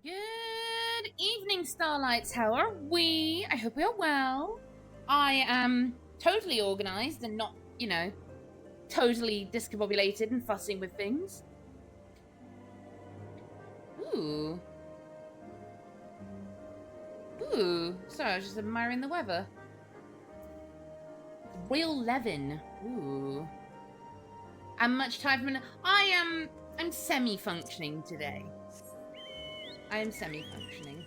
Good evening, Starlights. How are we? I hope you're well. I am totally organized and not, totally discombobulated and fussing with things. Ooh. Ooh. Sorry, I was just admiring the weather. Real Levin. Ooh. I'm much tired from I'm semi-functioning today. I am semi-functioning.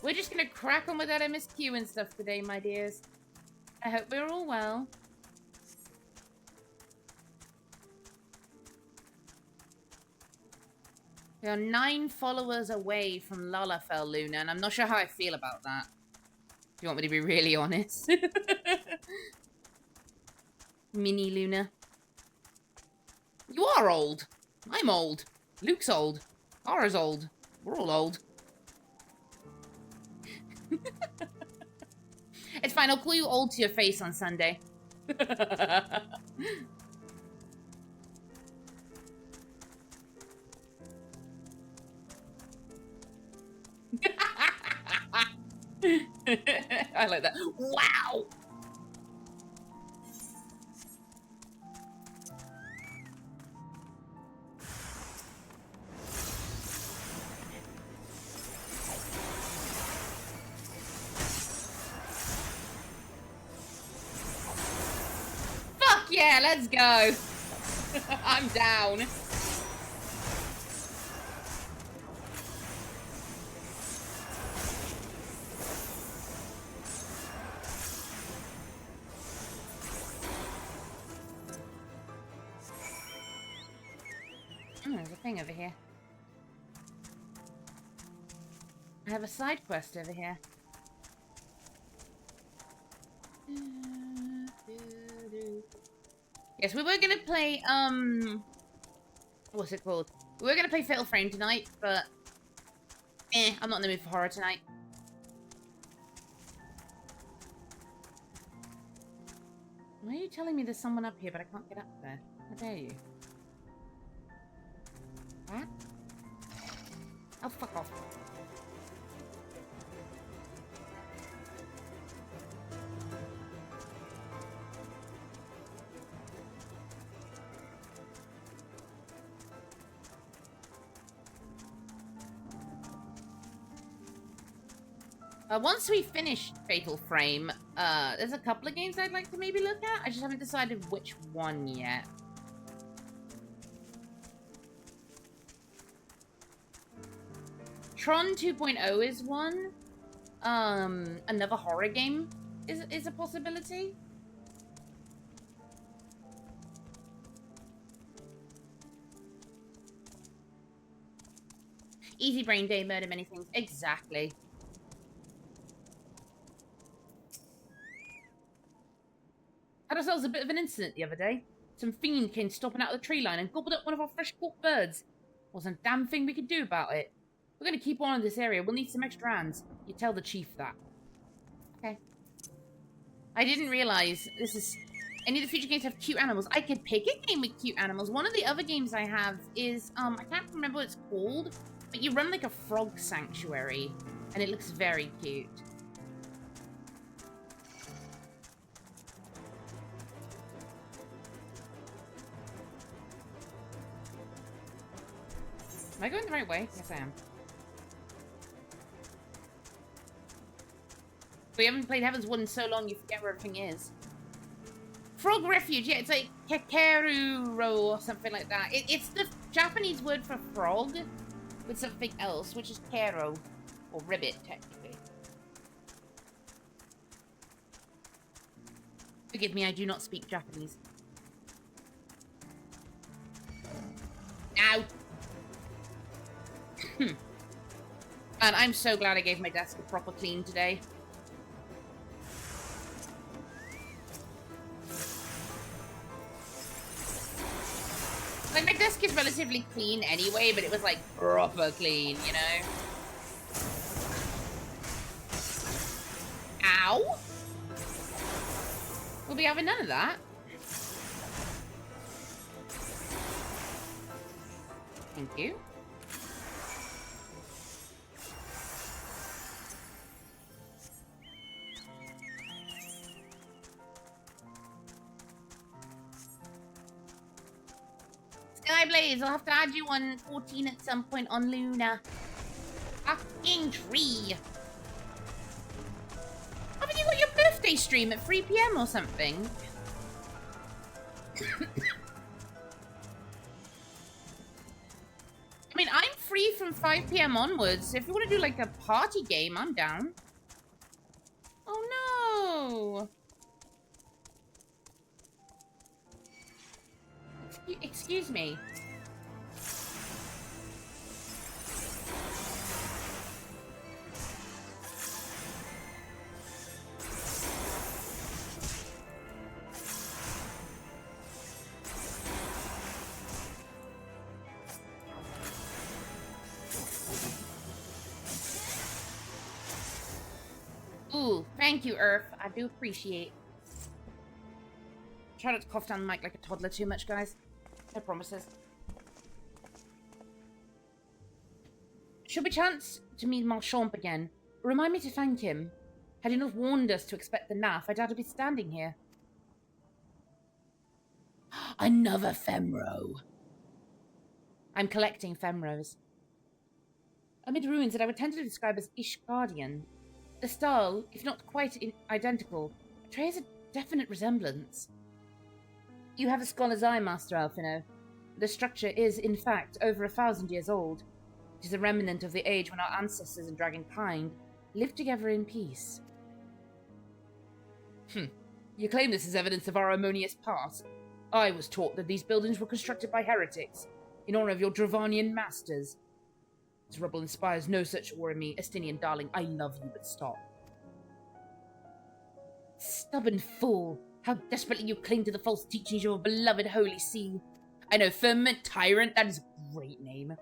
We're just gonna crack on with that MSQ and stuff today, my dears. I hope we're all well. We are 9 followers away from Lalafell, Luna, and I'm not sure how I feel about that. If you want me to be really honest. Mini Luna. You are old. I'm old. Luke's old. Ara's old. We're all old. It's fine, I'll call you old to your face on Sunday. I like that. Wow! Fuck yeah, let's go! I'm down. There's a thing over here. I have a side quest over here. Yes, we were gonna play, what's it called? We were gonna play Fatal Frame tonight, but I'm not in the mood for horror tonight. Why are you telling me there's someone up here, but I can't get up there? How dare you? What? Oh, fuck off. Once we finish Fatal Frame, there's a couple of games I'd like to maybe look at. I just haven't decided which one yet. Tron 2.0 is one. Another horror game is a possibility. Easy brain day, murder many things. Exactly. Had ourselves a bit of an incident the other day. Some fiend came stopping out of the tree line and gobbled up one of our fresh caught birds. Wasn't a damn thing we could do about it. We're going to keep on in this area. We'll need some extra hands. You tell the chief that. Okay. I didn't realize this is... Any of the future games have cute animals. I could pick a game with cute animals. One of the other games I have is... I can't remember what it's called. But you run like a frog sanctuary. And it looks very cute. Am I going the right way? Yes, I am. We haven't played Heaven's Wood in so long, you forget where everything is. Frog Refuge, yeah, it's like Kekeruro or something like that. It's the Japanese word for frog with something else, which is kero, or ribbit, technically. Forgive me, I do not speak Japanese. Ow! And I'm so glad I gave my desk a proper clean today. Like, my desk is relatively clean anyway, but it was, like, proper clean, you know? Ow! We'll be having none of that. Thank you. Skyblaze, I'll have to add you on 14 at some point on Luna. Fucking tree. Haven't you got your birthday stream at 3 PM or something? I mean, I'm free from 5 PM onwards. If you want to do like a party game, I'm down. Oh no! Excuse me. Ooh, thank you, Earth. I do appreciate. Try not to cough down the mic like a toddler too much, guys. No promises. Should we chance to meet Marchamp again? Remind me to thank him. Had he not warned us to expect the naff, I doubt I'd be standing here. Another Femro. I'm collecting Femros. Amid ruins that I would tend to describe as Ishgardian. The style, if not quite identical, betrays a definite resemblance. You have a scholar's eye, Master Alfino. The structure is, in fact, over 1,000 years old. It is a remnant of the age when our ancestors and dragonkind lived together in peace. You claim this as evidence of our harmonious past. I was taught that these buildings were constructed by heretics, in honor of your Dravanian masters. This rubble inspires no such awe in me. Estinian darling, I love you, but stop. Stubborn fool. How desperately you cling to the false teachings of your beloved Holy See. I know, Firmament Tyrant, that is a great name.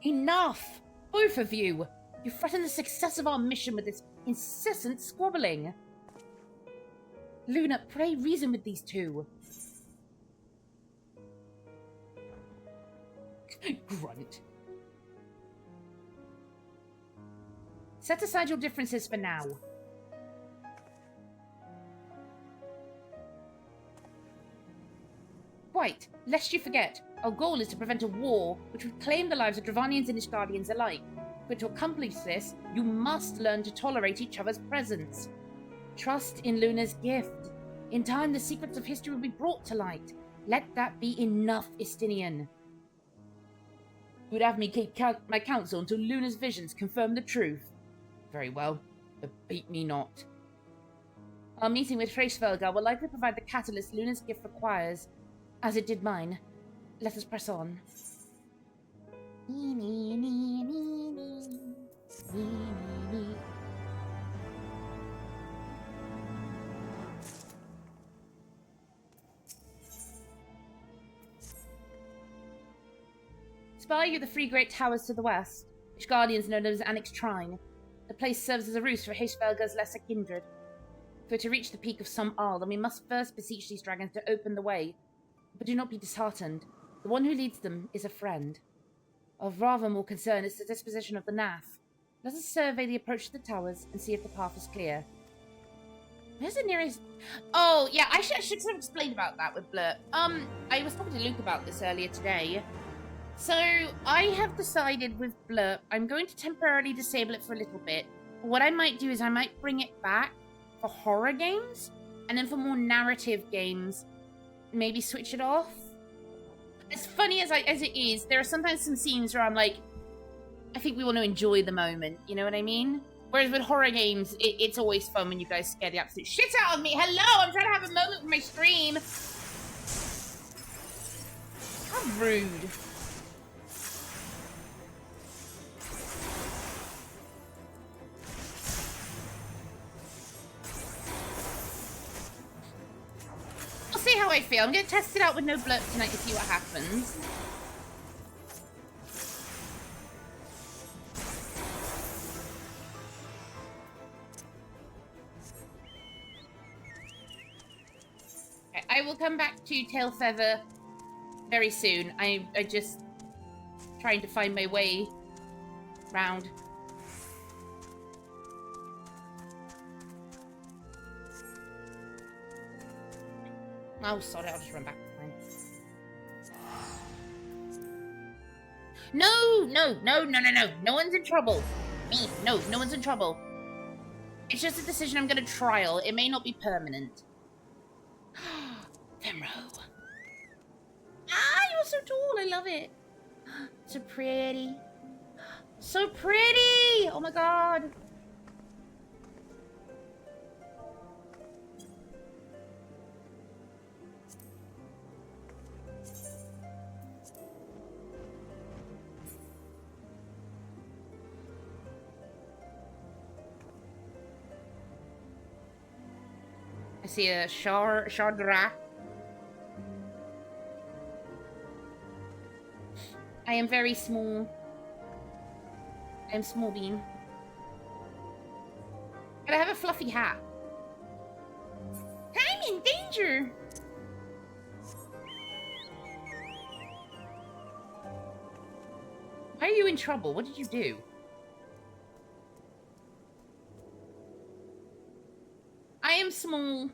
Enough! Both of you! You threaten the success of our mission with this incessant squabbling. Luna, pray reason with these two. Grunt. Set aside your differences for now. Quite. Lest you forget, our goal is to prevent a war which would claim the lives of Dravanians and Ishgardians alike. But to accomplish this, you must learn to tolerate each other's presence. Trust in Luna's gift. In time, the secrets of history will be brought to light. Let that be enough, Estinian. You would have me keep my counsel until Luna's visions confirm the truth. Very well, but beat me not. Our meeting with Hreysvelgar will likely provide the catalyst Luna's gift requires, as it did mine. Let us press on. Spy you the three great towers to the west, which Guardians know as Anix Shrine. The place serves as a roost for Hreysvelgar's lesser kindred. For to reach the peak of some Isle, then we must first beseech these dragons to open the way. But do not be disheartened. The one who leads them is a friend. Of rather more concern is the disposition of the naff. Let us survey the approach to the towers and see if the path is clear. Where's the nearest... Oh, yeah, I should sort of explain about that with Blurt. I was talking to Luke about this earlier today. So, I have decided with Blurt, I'm going to temporarily disable it for a little bit. What I might do is I might bring it back for horror games, and then for more narrative games, maybe switch it off. As funny as it is, there are sometimes some scenes where I'm like, I think we want to enjoy the moment, you know what I mean? Whereas with horror games, it's always fun when you guys scare the absolute shit out of me. Hello, I'm trying to have a moment with my stream. How rude. I'll see how I feel. I'm going to test it out with no blurb tonight to see what happens. Okay, I will come back to Tailfeather very soon. I just... trying to find my way round. Oh, sorry, I'll just run back. Fine. No! No one's in trouble. Me, no one's in trouble. It's just a decision I'm gonna trial. It may not be permanent. Femro. Ah, you're so tall. I love it. So pretty. So pretty! Oh my god. I see a Shardra. I am very small. I am small bean. But I have a fluffy hat. I'm in danger! Why are you in trouble? What did you do? I am small.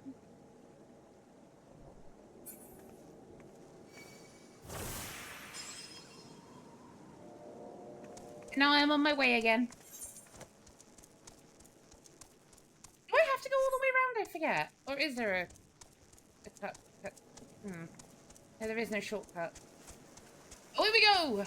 Now I am on my way again. Do I have to go all the way around? I forget. Or is there a cut? No, there is no shortcut. Oh, here we go!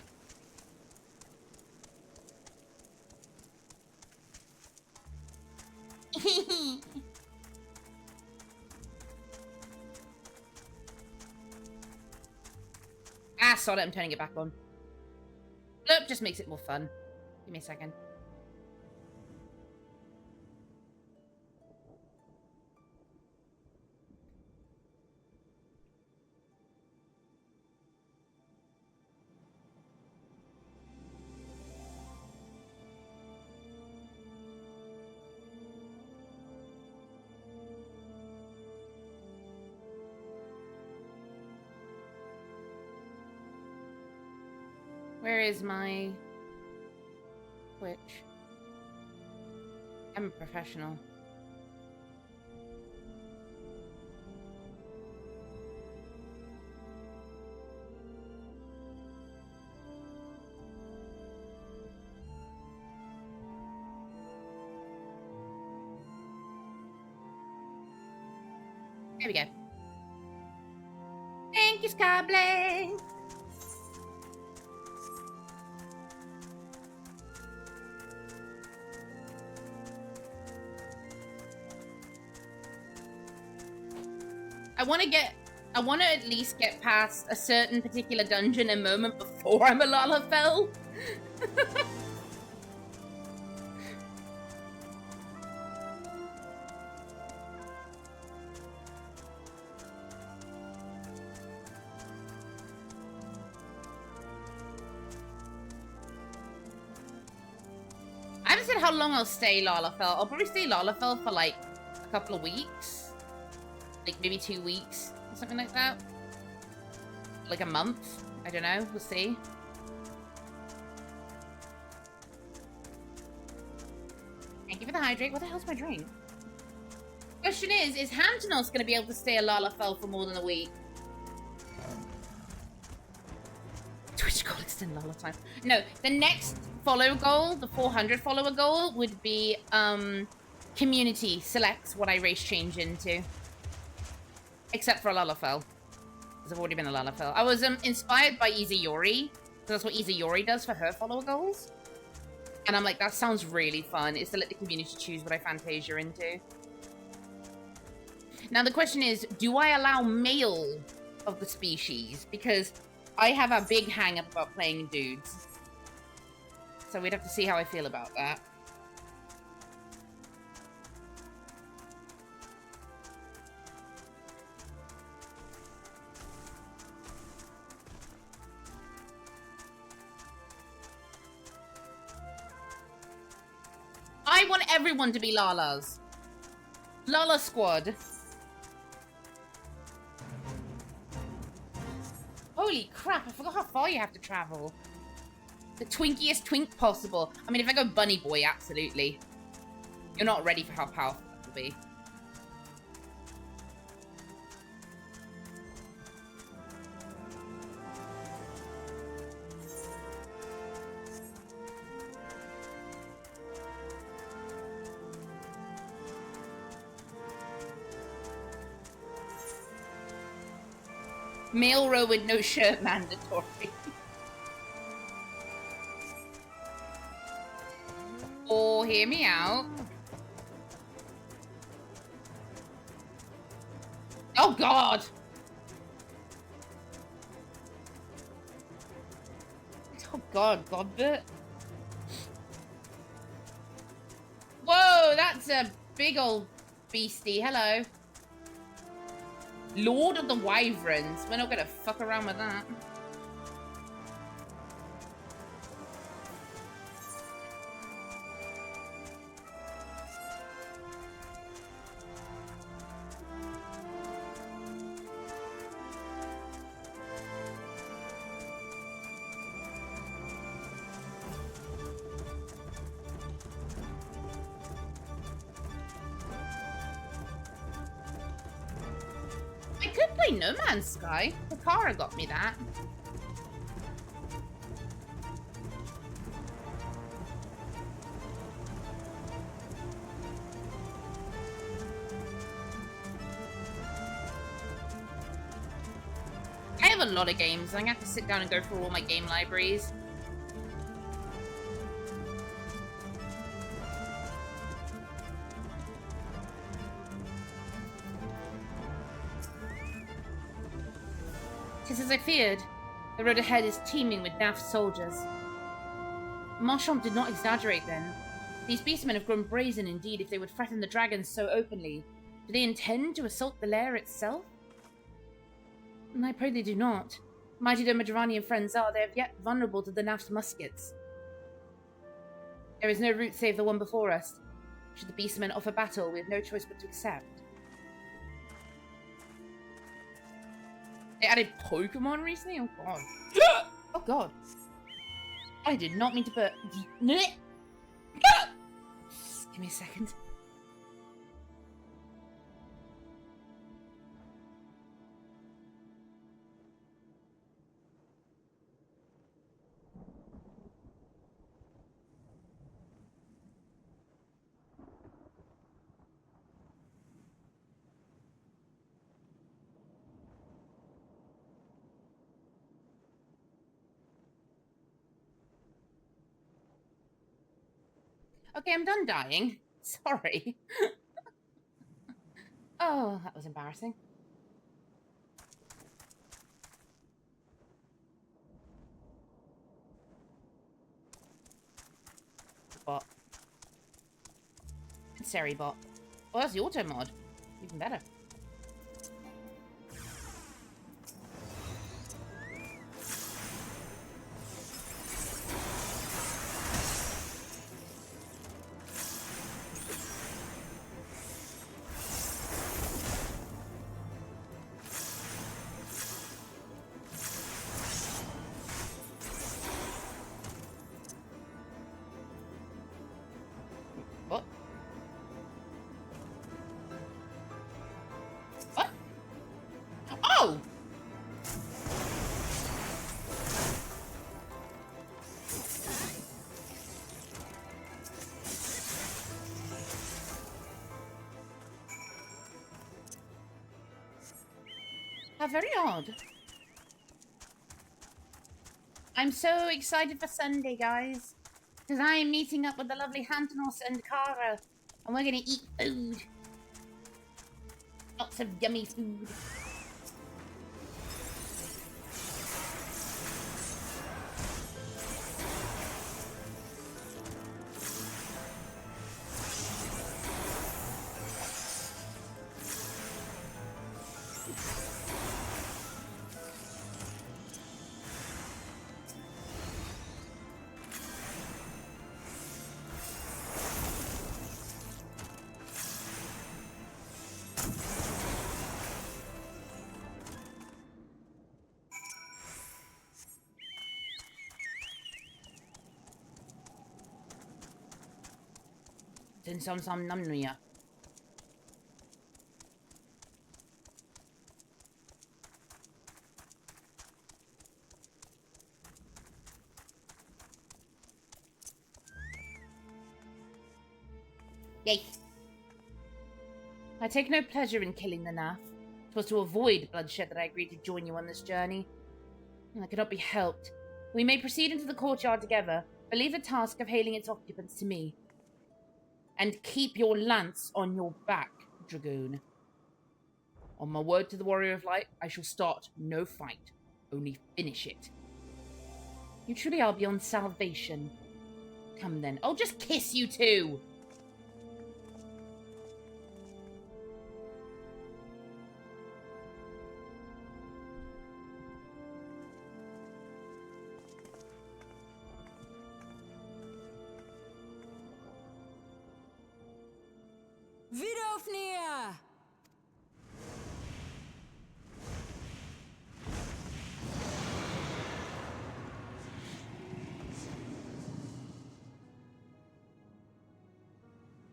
Ah, sod it, I'm turning it back on. Look, just makes it more fun. Give me a second. Where is my Twitch? I'm a professional. There we go. Thank you, Skyblade. I want to at least get past a certain particular dungeon and moment before I'm a Lalafell. I haven't said how long I'll stay Lalafell. I'll probably stay Lalafell for like a couple of weeks. Like maybe 2 weeks, or something like that. Like a month. I don't know. We'll see. Thank you for the hydrate. What the hell's my drink? Question is Hamtonos going to be able to stay a Lalafell for more than a week? Twitch goal extend Lala time. No, the next follow goal, the 400 follower goal, would be community selects what I race change into. Except for a Lalafell. Because I've already been a Lalafell. I was inspired by Eorzea. That's what Eorzea does for her follower goals. And I'm like, that sounds really fun. Is to let the community choose what I Fantasia into. Now the question is, do I allow male of the species? Because I have a big hang-up about playing dudes. So we'd have to see how I feel about that. I want everyone to be Lalas. Lala squad. Holy crap, I forgot how far you have to travel. The twinkiest twink possible. I mean, if I go bunny boy, absolutely. You're not ready for how powerful that will be. Male row with no shirt mandatory. Oh, hear me out. Oh, God. Oh, God, Godbert. Whoa, that's a big old beastie. Hello. Lord of the Wyverns. We're not gonna fuck around with that. I could play No Man's Sky. Takara got me that. I have a lot of games. I'm gonna have to sit down and go through all my game libraries. Tis as I feared. The road ahead is teeming with daft soldiers. Marchand did not exaggerate then. These beastmen have grown brazen indeed if they would threaten the dragons so openly. Do they intend to assault the lair itself? I pray they do not. Mighty though Madrani and friends are, they are yet vulnerable to the Naf's muskets. There is no route save the one before us. Should the beastmen offer battle, we have no choice but to accept. They added Pokemon recently? Oh god. Oh god. I did not mean to put... Give me a second. Okay, I'm done dying. Sorry. Oh, that was embarrassing. Bot. Seri bot. Oh, that's the auto mod. Even better. What? What? Oh! How very odd. I'm so excited for Sunday, guys. Because I am meeting up with the lovely Hantanos and Kara. And we're going to eat food. Lots of yummy food. Tin Som Som Namnuya. Yay. I take no pleasure in killing the Nath. It was to avoid bloodshed that I agreed to join you on this journey. That cannot be helped. We may proceed into the courtyard together, but leave the task of hailing its occupants to me. And keep your lance on your back, Dragoon. On my word to the Warrior of Light, I shall start no fight. Only finish it. You truly are beyond salvation. Come then. I'll just kiss you too! Vidofnir!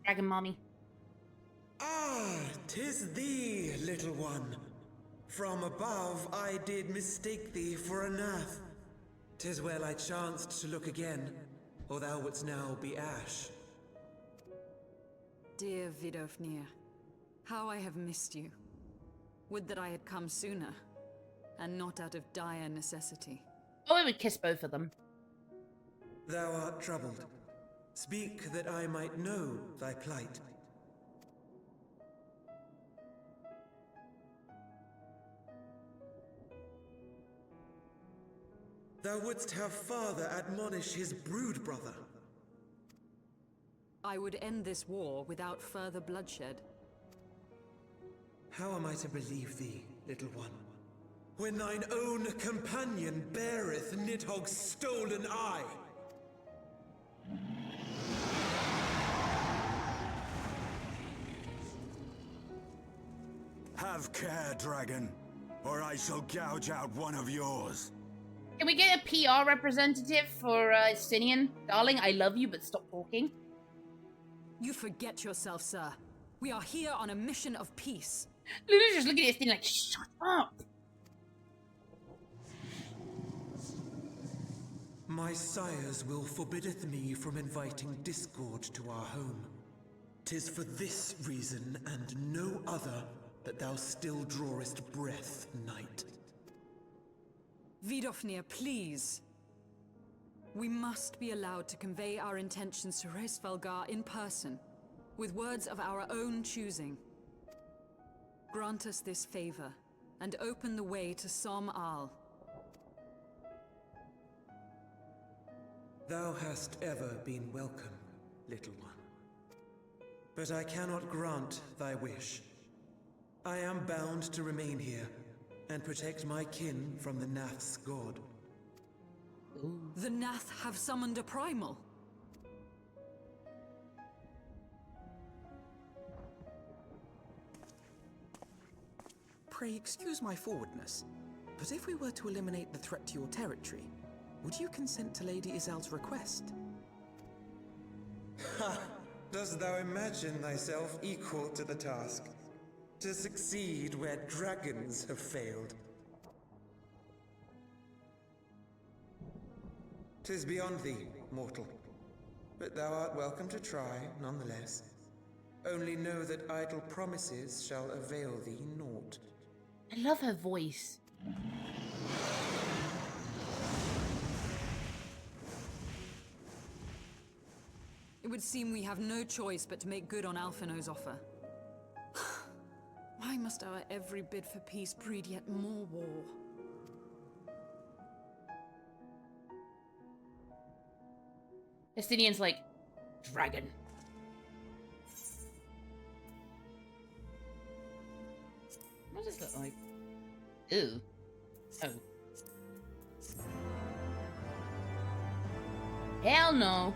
Dragon Mommy. Ah, 'tis thee, little one. From above I did mistake thee for a Nath. 'Tis well I chanced to look again, or thou wouldst now be ash. Dear Vidofnir, how I have missed you. Would that I had come sooner, and not out of dire necessity. Oh, I would kiss both of them. Thou art troubled. Speak that I might know thy plight. Thou wouldst have father admonish his brood brother. I would end this war without further bloodshed. How am I to believe thee, little one, when thine own companion beareth Nidhogg's stolen eye? Have care, dragon, or I shall gouge out one of yours. Can we get a PR representative for Sinian? Darling, I love you, but stop talking. You forget yourself, sir. We are here on a mission of peace. Luna's just looking at this thing like, shut up! My sires will forbiddeth me from inviting discord to our home. 'Tis for this reason and no other that thou still drawest breath, knight. Vidofnir, please. We must be allowed to convey our intentions to Hraesvelgar in person, with words of our own choosing. Grant us this favor, and open the way to Som Al. Thou hast ever been welcome, little one. But I cannot grant thy wish. I am bound to remain here, and protect my kin from the Nath's god. The Nath have summoned a primal. Pray excuse my forwardness, but if we were to eliminate the threat to your territory, would you consent to Lady Izel's request? Ha! Dost thou imagine thyself equal to the task? To succeed where dragons have failed? 'Tis beyond thee, mortal. But thou art welcome to try, nonetheless. Only know that idle promises shall avail thee naught. I love her voice. It would seem we have no choice but to make good on Alphino's offer. Why must our every bid for peace breed yet more war? Estinian's like, dragon. What does this look like? Ew. Oh. Hell no.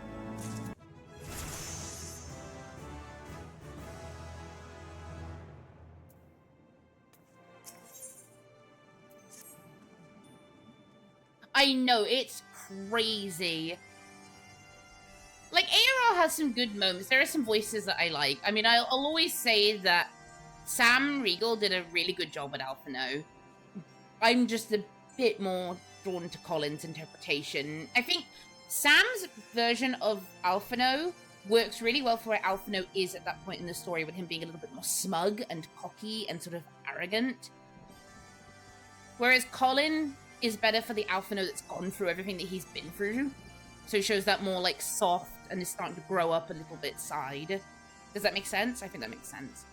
I know, it's crazy. Like, ARR has some good moments. There are some voices that I like. I mean, I'll always say that Sam Riegel did a really good job at Alphino. I'm just a bit more drawn to Colin's interpretation. I think Sam's version of Alphino works really well for where Alphino is at that point in the story, with him being a little bit more smug and cocky and sort of arrogant. Whereas Colin is better for the Alphino that's gone through everything that he's been through. So he shows that more, like, soft and is starting to grow up a little bit side. Does that make sense? I think that makes sense.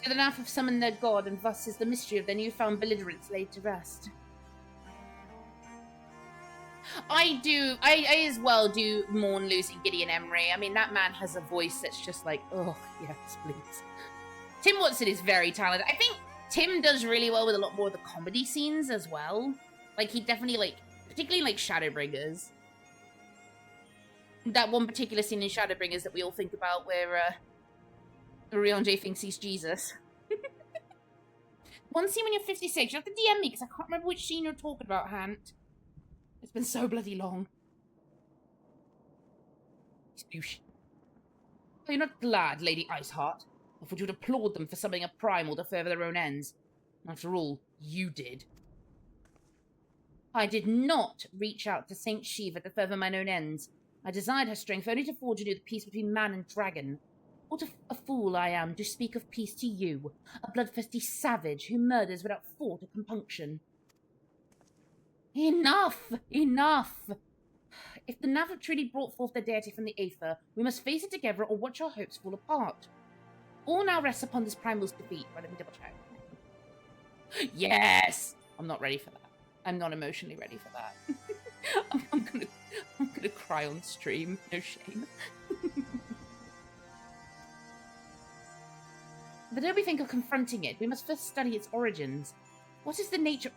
The Nath have summoned their god, and thus is the mystery of their newfound belligerence laid to rest. I as well do mourn losing Gideon Emery. I mean, that man has a voice that's just like, oh, yes, please. Tim Watson is very talented. I think Tim does really well with a lot more of the comedy scenes as well. Like, he definitely, like, particularly, like, Shadowbringers. That one particular scene in Shadowbringers that we all think about where, Rion-J thinks he's Jesus. One scene when you're 56, you have to DM me, because I can't remember which scene you're talking about, Hant. It's been so bloody long. Spoosh. Are you not glad, Lady Iceheart? I thought you'd applaud them for summoning a primal to further their own ends. After all, you did. I did not reach out to Saint Shiva to further mine own ends. I desired her strength only to forge anew the peace between man and dragon. What a fool I am to speak of peace to you, a bloodthirsty savage who murders without thought or compunction. Enough! Enough! If the Nath have truly brought forth the deity from the Aether, we must face it together or watch our hopes fall apart. All now rests upon this primal's defeat. Right, let me double check. Yes! I'm not ready for that. I'm not emotionally ready for that. I'm gonna cry on stream. No shame. But ere we think of confronting it, we must first study its origins. What is the nature...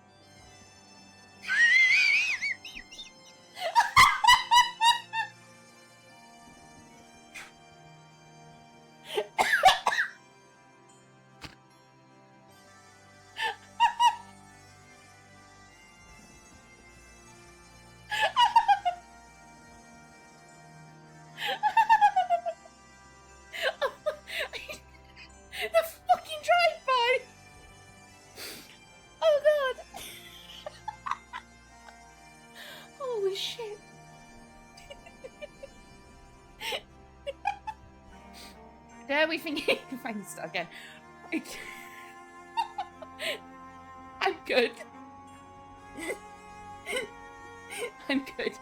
We think he can find this again. I'm good. I'm good.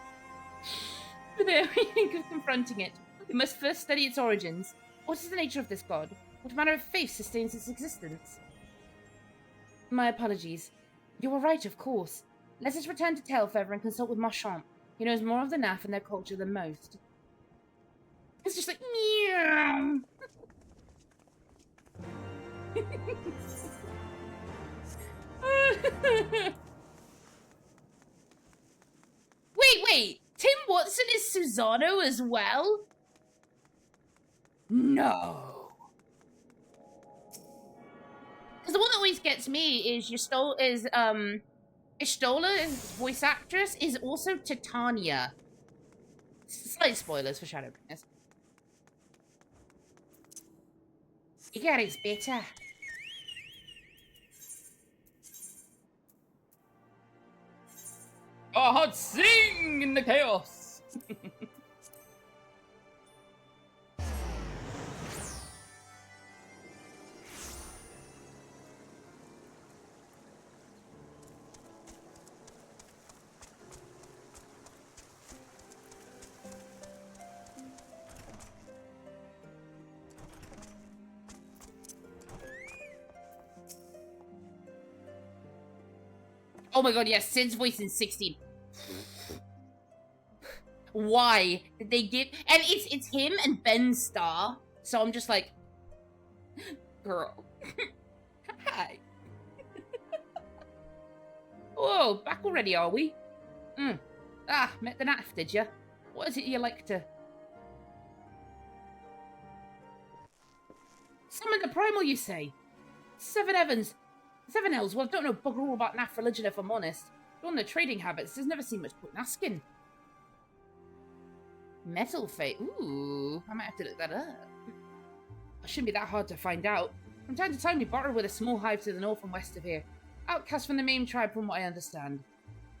But there we think of confronting it. We must first study its origins. What is the nature of this god? What manner of faith sustains its existence? My apologies. You were right, of course. Let us return to Tailfeather and consult with Marchand. He knows more of the Nath and their culture than most. It's just like, meow. Wait! Tim Watson is Susano as well? No. Because the one that always gets me is Ishtola, voice actress, is also Titania. Slight spoilers for Shadowbringers. Gary's better. A hot sing in the chaos. Oh my god, yes, Sid's voice in 16. Why did they give... And it's him and Ben Starr. So I'm just like... Girl. Hi. Whoa, back already, are we? Met the Nath, did ya? What is it you like to... Summon the primal, you say? Seven Evans. Seven elves, well, I don't know bugger all about Naff religion if I'm honest. But on their trading habits, there's never seen much point in asking. Metal fate. Ooh, I might have to look that up. It shouldn't be that hard to find out. From time to time, we barter with a small hive to the north and west of here. Outcasts from the main tribe, from what I understand.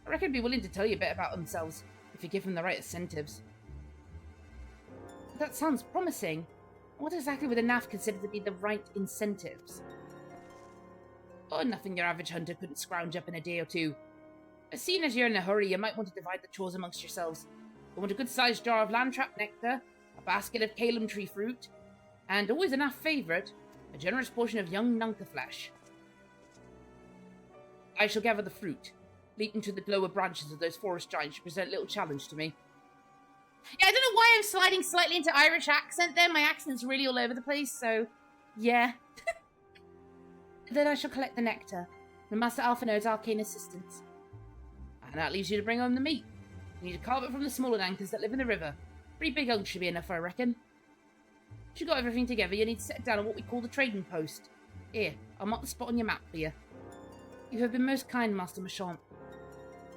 I reckon they'd be willing to tell you a bit about themselves, if you give them the right incentives. That sounds promising. What exactly would the Naff consider to be the right incentives? Oh, nothing your average hunter couldn't scrounge up in a day or two. Seeing as you're in a hurry, you might want to divide the chores amongst yourselves. You want a good-sized jar of landtrap nectar, a basket of calum tree fruit, and always a Naff favourite, a generous portion of young nunca flesh. I shall gather the fruit, leap into the lower branches of those forest giants to present a little challenge to me. Yeah, I don't know why I'm sliding slightly into Irish accent there. My accent's really all over the place, so yeah. Then I shall collect the nectar, with Master Alphinode's arcane assistance. And that leaves you to bring home the meat. You need to carve it from the smaller anchors that live in the river. 3 big hunks should be enough, I reckon. Once you've got everything together, you need to set down on what we call the trading post. Here, I'll mark the spot on your map for you. You have been most kind, Master Machant.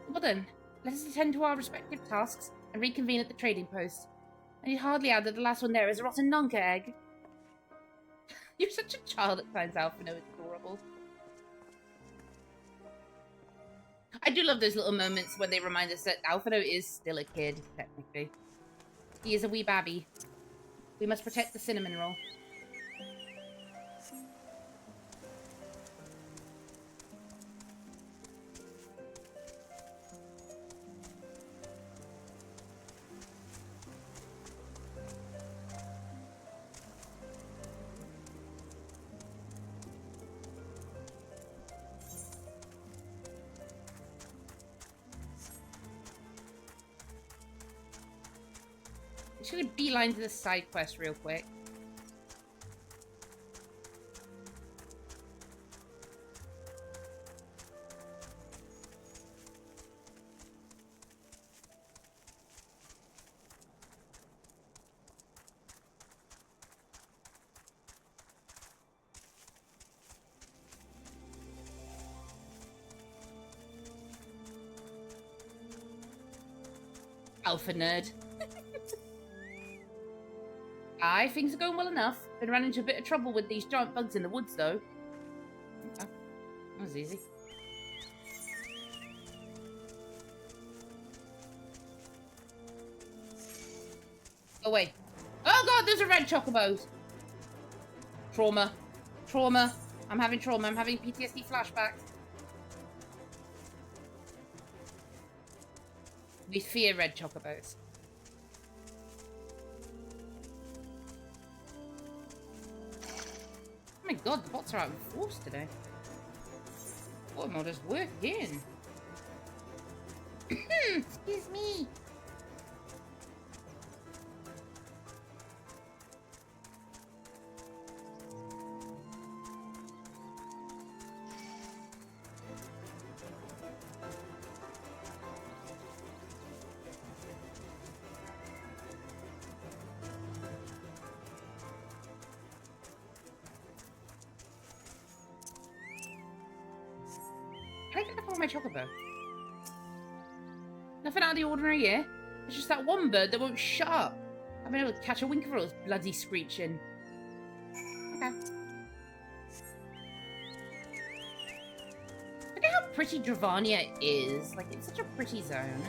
Well then, let us attend to our respective tasks and reconvene at the trading post. I need hardly add that the last one there is a rotten nunca egg. You're such a child at times, Alphino. It's adorable. I do love those little moments when they remind us that Alphino is still a kid, technically. He is a wee babby. We must protect the cinnamon roll. I'm just gonna beeline to the side quest real quick. Alpha nerd. Aye, things are going well enough. Been running into a bit of trouble with these giant bugs in the woods, though. Okay. That was easy. Oh, wait. Oh, God, there's a red chocobos. Trauma. Trauma. I'm having trauma. I'm having PTSD flashbacks. We fear red chocobos. Oh my god, the bots are out in force today. What mod is working? Excuse me. Can I get enough of my chocobo? Nothing out of the ordinary here. It's just that one bird that won't shut up. I've been able to catch a wink of it, bloody screeching. Okay. Look at how pretty Dravania is. Like, it's such a pretty zone.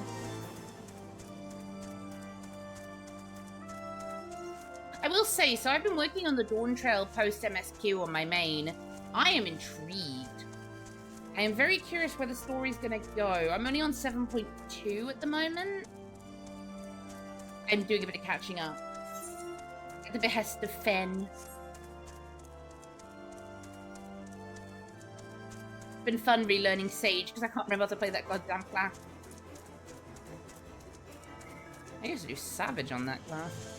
I will say, so I've been working on the Dawn Trail post-MSQ on my main. I am intrigued. I am very curious where the story's gonna go. I'm only on 7.2 at the moment. I'm doing a bit of catching up. At the behest of Fen. It's been fun relearning Sage, because I can't remember how to play that goddamn class. I used to do Savage on that class.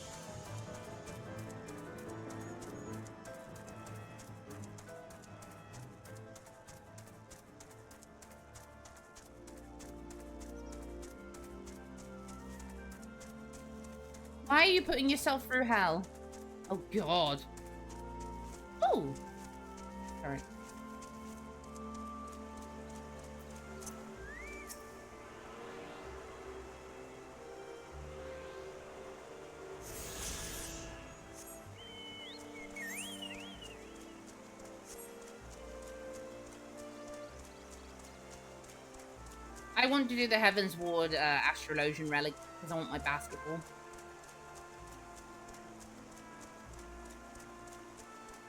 Why are you putting yourself through hell? Oh, God. Oh. Alright. I want to do the Heaven's Ward Astrologian Relic because I want my basketball.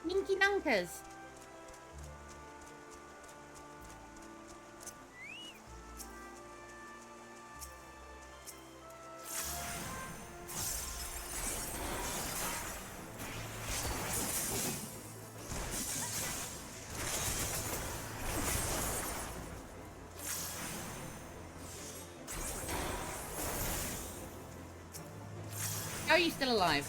Ninky Nunkers. How are you still alive?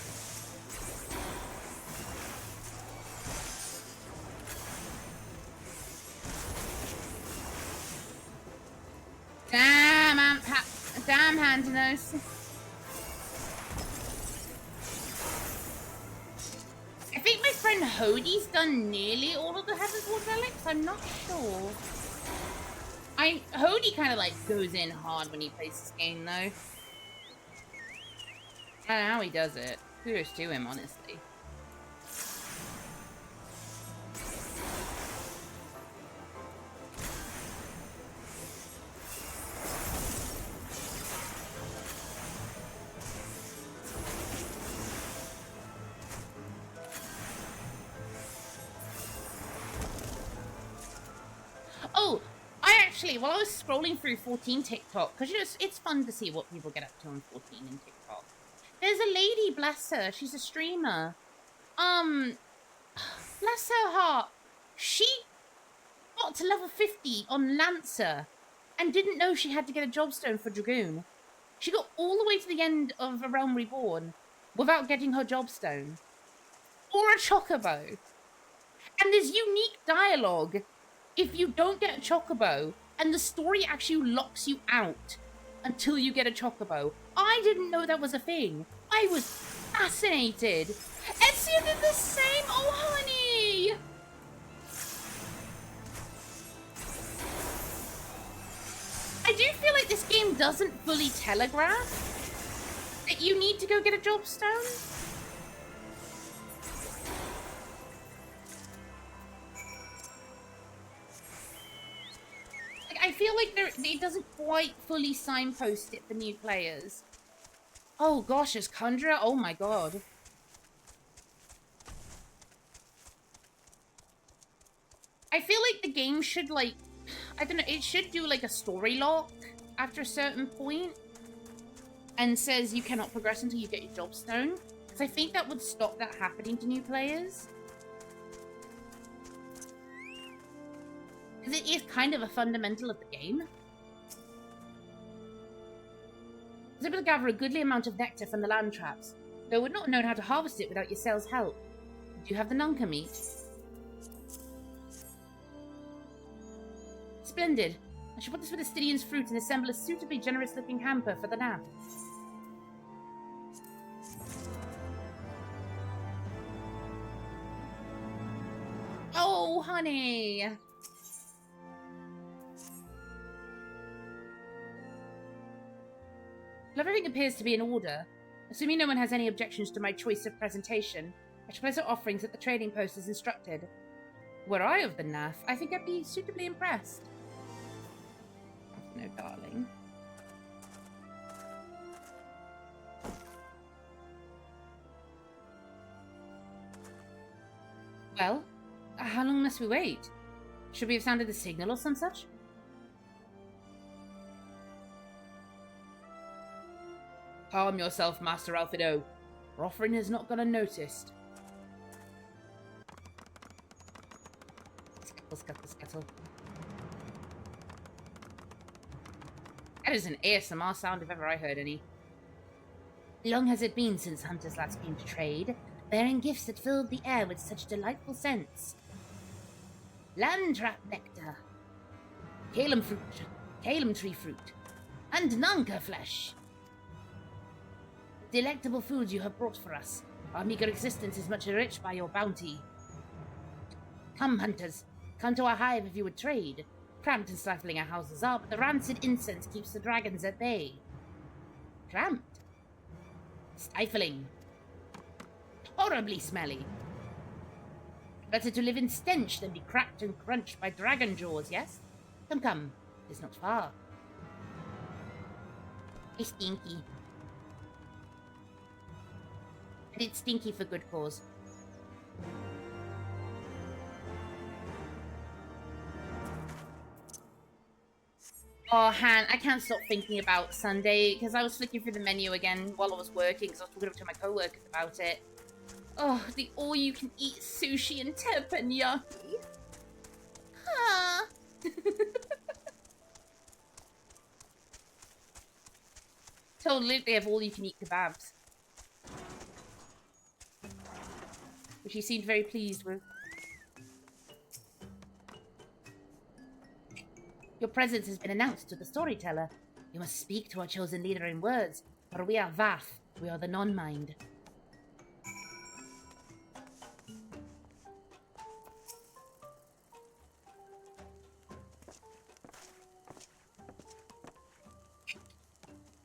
Damn, Handinos. I think my friend Hodie's done nearly all of the Heaven's Ward relics. I'm not sure. Hodie kind of like goes in hard when he plays this game, though. I don't know how he does it. Kudos to him, honestly. Oh, while I was scrolling through 14 TikTok, because you know, it's fun to see what people get up to on 14 in TikTok. There's a lady, bless her, she's a streamer. Bless her heart. She got to level 50 on Lancer and didn't know she had to get a jobstone for Dragoon. She got all the way to the end of A Realm Reborn without getting her jobstone. Or a chocobo. And there's unique dialogue if you don't get a chocobo, and the story actually locks you out until you get a chocobo. I didn't know that was a thing. I was fascinated. Ezio did the same. Oh, honey. I do feel like this game doesn't fully telegraph that you need to go get a jobstone. I feel like it doesn't quite fully signpost it for new players. Oh gosh, as Conjurer? Oh my god. I feel like the game should, like, I don't know, it should do like a story lock after a certain point and says you cannot progress until you get your jobstone. Because I think that would stop that happening to new players. Because it is kind of a fundamental of the game. I was able to gather a goodly amount of nectar from the land traps, though I would not have known how to harvest it without yourselves' help. Do you have the Nunca meat? Splendid. I should put this with the Stydian's fruit and assemble a suitably generous-looking hamper for the nap. Oh, honey! Well, everything appears to be in order. Assuming no one has any objections to my choice of presentation, I shall place our offerings at the trading post as instructed. Were I of the NAF, I think I'd be suitably impressed. No, darling. Well, how long must we wait? Should we have sounded the signal or some such? Calm yourself, Master Alfido. Our offering has not gone unnoticed. Scuttle, scuttle, scuttle. That is an ASMR sound if ever I heard any. Long has it been since hunters last came to trade, bearing gifts that filled the air with such delightful scents. Land trap nectar, Calum tree fruit, and Nunca flesh. Delectable foods you have brought for us. Our meager existence is much enriched by your bounty. Come, hunters, come to our hive if you would trade. Cramped and stifling our houses are, but the rancid incense keeps the dragons at bay. Cramped? Stifling. Horribly smelly. Better to live in stench than be cracked and crunched by dragon jaws, yes? Come, come, it's not far. Hey, Stinky. I did Stinky for good cause. Oh, Han, I can't stop thinking about Sunday because I was flicking through the menu again while I was working because I was talking to my co-workers about it. Oh, the all-you-can-eat sushi and teppanyaki. Huh. Totally, they have all-you-can-eat kebabs. Which he seemed very pleased with. Your presence has been announced to the storyteller. You must speak to our chosen leader in words, for we are Vath, we are the non-mind.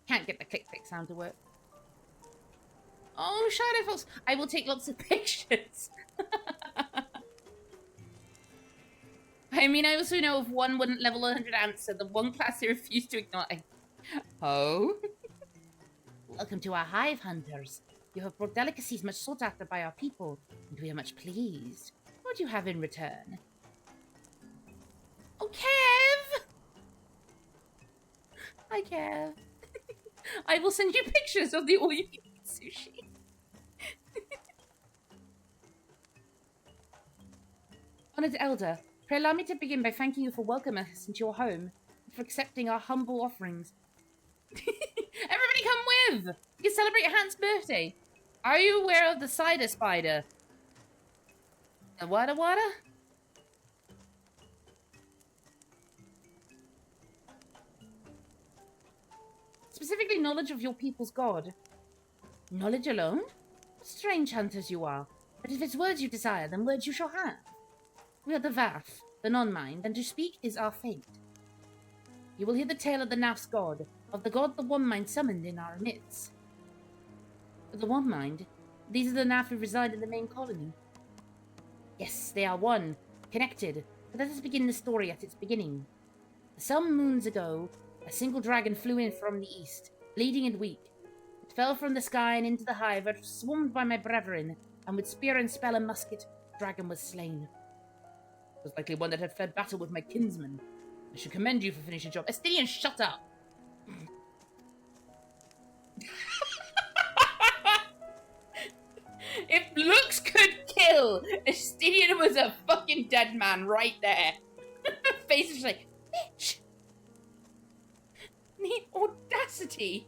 Can't get the click-click sound to work. Oh, Shadow Fox! I will take lots of pictures. I mean, I also know if one wouldn't level 100 answer, the one class they refused to ignore. Oh? Welcome to our hive, hunters. You have brought delicacies much sought after by our people, and we are much pleased. What do you have in return? Oh, Kev! Hi, Kev. I will send you pictures of the all-you-can-eat sushi. Honored Elder, pray allow me to begin by thanking you for welcoming us into your home and for accepting our humble offerings. Everybody come with! We can celebrate Han's birthday. Are you aware of the cider spider? The wada wada? Specifically knowledge of your people's god. Knowledge alone? Strange hunters you are. But if it's words you desire, then words you shall have. We are the Vath, the non-mind, and to speak is our fate. You will hear the tale of the Naf's god, of the god the One Mind summoned in our midst. The One Mind? These are the Naf who reside in the main colony. Yes, they are one, connected, but let us begin the story at its beginning. Some moons ago, a single dragon flew in from the east, bleeding and weak. It fell from the sky and into the hive, where it was swarmed by my brethren, and with spear and spell and musket, the dragon was slain. It was likely one that had fled battle with my kinsman. I should commend you for finishing the job. Estinian, shut up! If looks could kill, Estinian was a fucking dead man right there. Face is like, bitch! The audacity!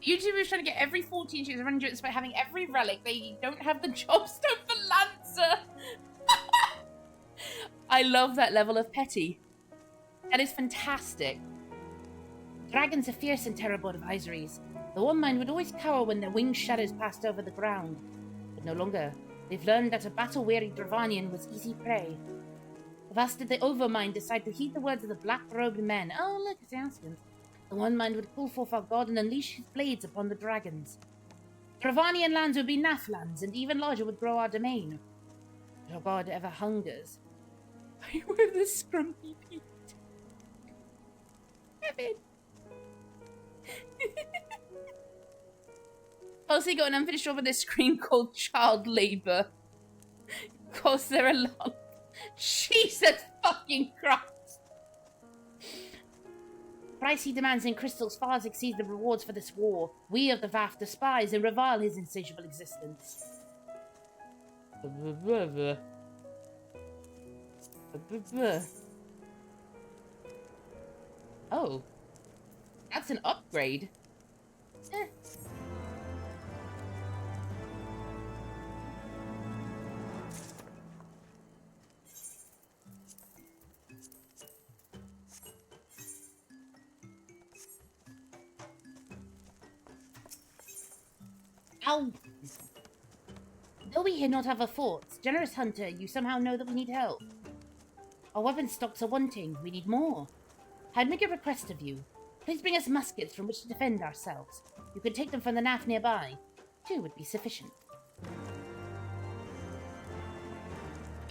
YouTubers trying to get every 14 shoes around you despite having every relic. They don't have the job stone for Lancer. I love that level of petty. That is fantastic. Dragons are fierce and terrible advisories. The One Mind would always cower when their winged shadows passed over the ground. But no longer. They've learned that a battle-weary Dravanian was easy prey. Thus did the Overmind decide to heed the words of the black-robed men. Oh, look, it's the announcement. The One Mind would call forth our god and unleash his blades upon the dragons. Dravanian lands would be Naf lands, and even larger would grow our domain. But our god ever hungers. I wear the scrumpy Pete. Kevin. Also got an unfinished job on this screen called child labor. Cause they're a lot. Jesus fucking Christ. Price he demands in crystals far exceeds the rewards for this war. We of the Vath despise and revile his insatiable existence. Oh. That's an upgrade. Ow! Though we here not have a fort, generous hunter, you somehow know that we need help. Our weapon stocks are wanting. We need more. I'd make a request of you. Please bring us muskets from which to defend ourselves. You can take them from the Naf nearby. 2 would be sufficient.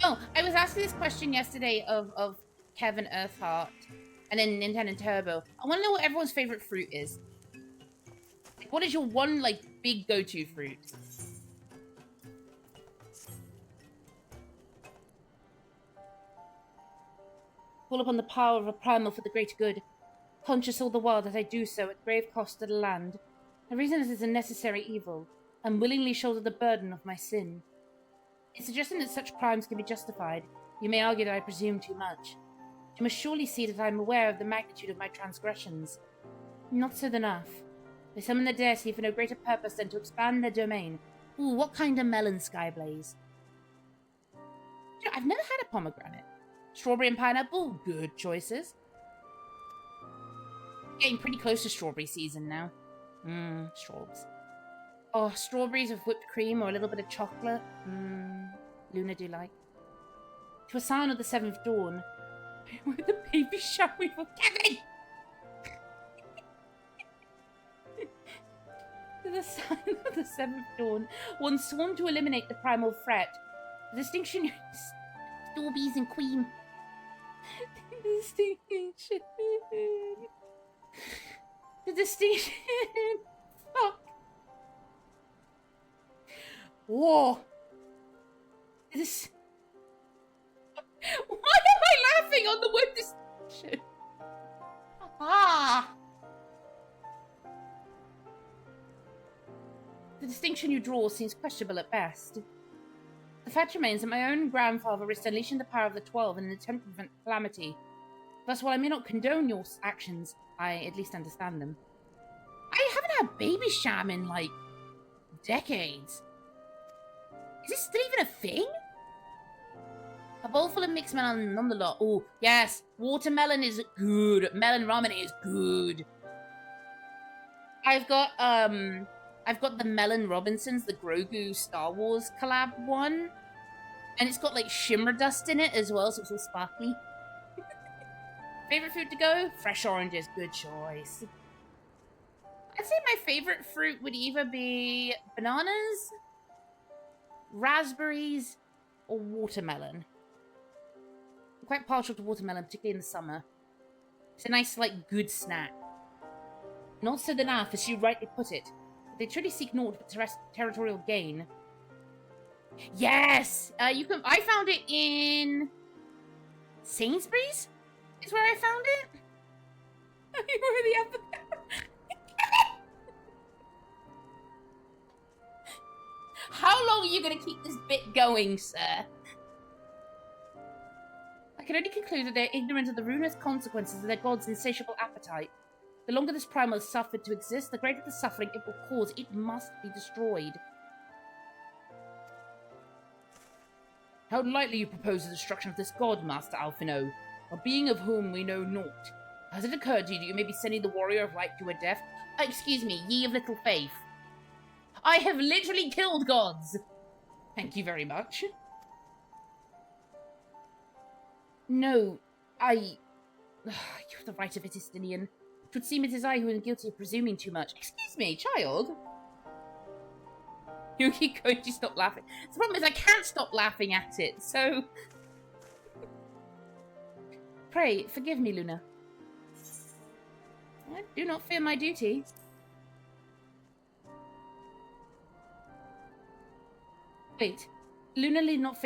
Oh, I was asking this question yesterday of Kevin Earthheart. And then Nintendo Turbo. I want to know what everyone's favorite fruit is. Like, what is your one, like, big go-to fruit? Call upon the power of a primal for the greater good. Conscious all the while that I do so at grave cost to the land. The reason it is a necessary evil, and willingly shoulder the burden of my sin. In suggesting that such crimes can be justified, you may argue that I presume too much. You must surely see that I am aware of the magnitude of my transgressions. Not so enough. They summon the deity for no greater purpose than to expand their domain. Ooh, what kind of melon, Skyblaze? You know, I've never had a pomegranate. Strawberry and pineapple, good choices. Getting pretty close to strawberry season now. Strawbs. Oh, strawberries with whipped cream or a little bit of chocolate. Luna do like. To a sign of the seventh dawn. With the baby shower for Kevin! To the sign of the seventh dawn, one sworn to eliminate the primal threat. The distinction... Strawberries and cream. The distinction... The distinction... Fuck. Whoa. This... Why am I laughing on the word distinction? Ah! The distinction you draw seems questionable at best. The fact remains that my own grandfather risked unleashing the power of the 12 in an attempt to prevent calamity. Thus, while I may not condone your actions, I at least understand them. I haven't had baby sham in, like, decades. Is this still even a thing? A bowl full of mixed melon on the lot. Oh, yes. Watermelon is good. Melon ramen is good. I've got the Melon Robinsons, the Grogu Star Wars collab one. And it's got, like, shimmer dust in it as well, so it's all sparkly. Favorite food to go? Fresh oranges. Good choice. I'd say my favorite fruit would either be bananas, raspberries, or watermelon. I'm quite partial to watermelon, particularly in the summer. It's a nice, like, good snack. Not so enough, as you rightly put it. They truly seek naught but territorial gain. Yes! You can. I found it in Sainsbury's? Is where I found it? You were the other. How long are you going to keep this bit going, sir? I can only conclude that they're ignorant of the ruinous consequences of their god's insatiable appetite. The longer this primal has suffered to exist, the greater the suffering it will cause. It must be destroyed. How lightly you propose the destruction of this god, Master Alphino, a being of whom we know naught. Has it occurred to you that you may be sending the warrior of light to her death? Excuse me, ye of little faith. I have literally killed gods! Thank you very much. No, you have the right of it, Istinian. It would seem it is I who am guilty of presuming too much. Excuse me, child? You keep going to stop laughing. The problem is I can't stop laughing at it, so... Pray, forgive me, Luna. I do not fear my duty. Wait. Luna need not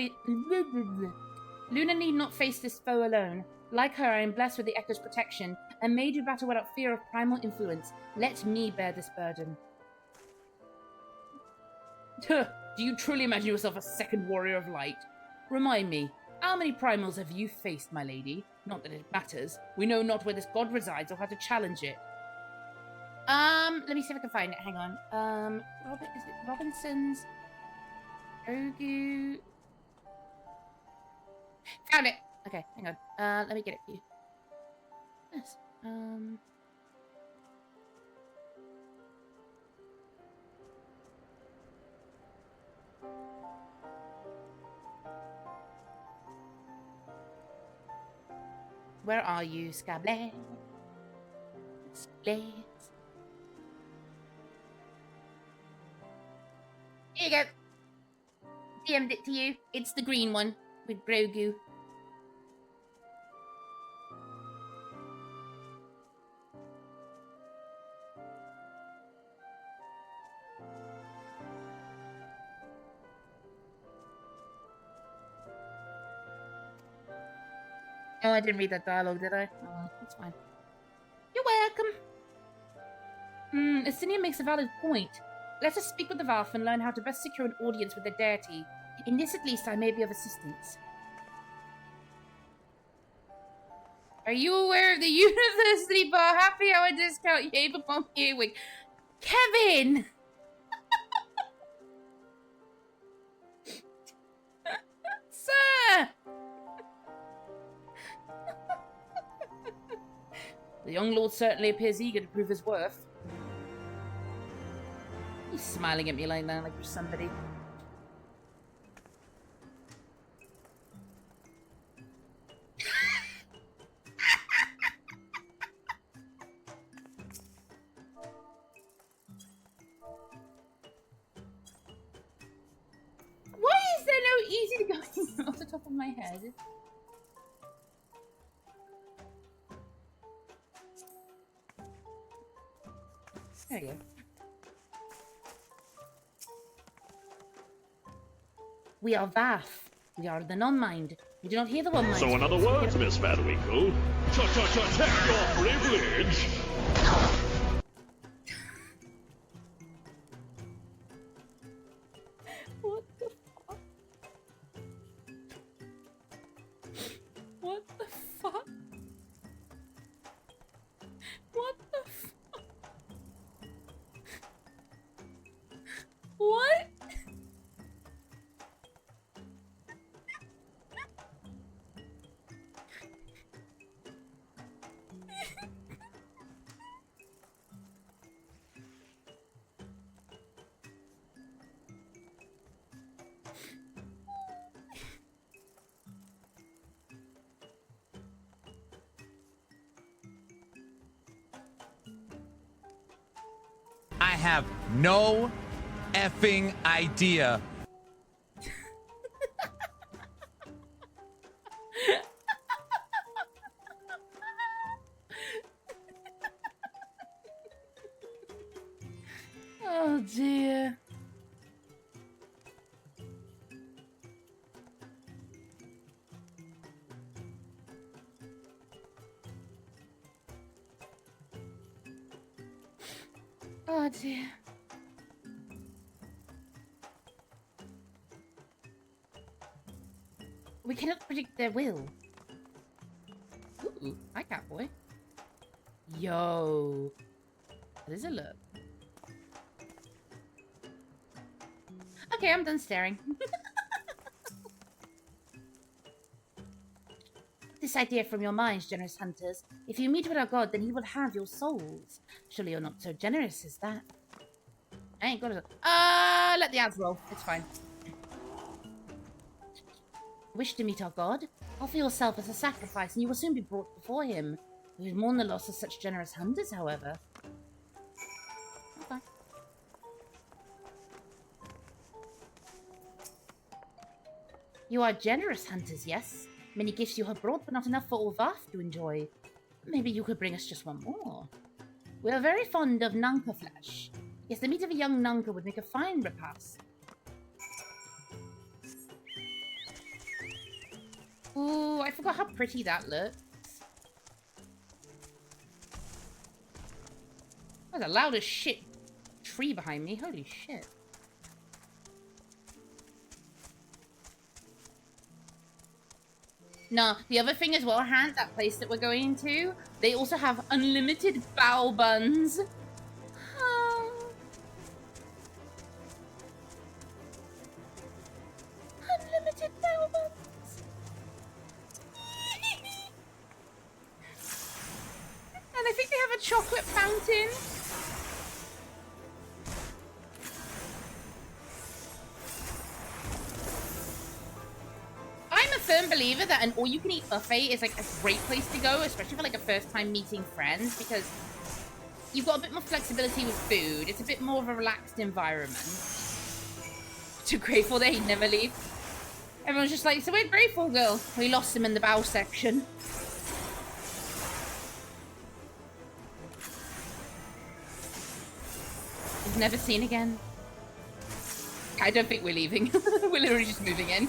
face this foe alone. Like her, I am blessed with the Echo's protection, and may do battle without fear of primal influence. Let me bear this burden. Do you truly imagine yourself a second warrior of light? Remind me, how many primals have you faced, my lady? Not that it matters. We know not where this god resides or how to challenge it. Let me see if I can find it. Hang on. Is it Robinson's? Grogu. Found it! Okay, hang on. Let me get it for you. Yes. Where are you, Scablaze? Scablaze. Here you go. DM'd it to you. It's the green one with Grogu. Oh, I didn't read that dialogue, did I? Oh, well, that's fine. You're welcome. Astinia makes a valid point. Let us speak with the Valf and learn how to best secure an audience with their deity. In this, at least, I may be of assistance. Are you aware of the University Bar happy hour discount? Yay, upon Earwig. Kevin! Sir! The young lord certainly appears eager to prove his worth. He's smiling at me like that, like you're somebody. Why is there no easy to go off the top of my head? There you go. We are Vath. We are the non-mind. We do not hear the one mind. So in other words, Miss Vanwinkle, check your privilege. What the fuck? What the fuck? What the fuck? What? I have no effing idea. Oh dear. Oh dear. We cannot predict their will. Ooh, hi Catboy. Yo. That is a look. Okay, I'm done staring. This idea from your minds, generous hunters. If you meet with our god, then he will have your souls. Surely you're not so generous as that. I ain't gonna... let the ads roll. It's fine. Wish to meet our god? Offer yourself as a sacrifice, and you will soon be brought before him. We mourn the loss of such generous hunters, however. Okay. You are generous hunters, yes? Many gifts you have brought, but not enough for all Vath to enjoy. Maybe you could bring us just one more. We are very fond of Nunca flesh. Yes, the meat of a young Nunca would make a fine repast. Ooh, I forgot how pretty that looks. There's a loud as shit tree behind me. Holy shit. Nah, the other thing as well, Hant, that place that we're going to, they also have unlimited bow buns. Oh. Unlimited bow buns. And I think they have a chocolate fountain. I'm a firm believer that an all-you-can-eat buffet is like a great place to go, especially for like a first-time meeting friends, because you've got a bit more flexibility with food. It's a bit more of a relaxed environment. Too grateful they never leave. Everyone's just like, so where'd Grateful go? We lost him in the bow section. He's never seen again. I don't think we're leaving. We're literally just moving in.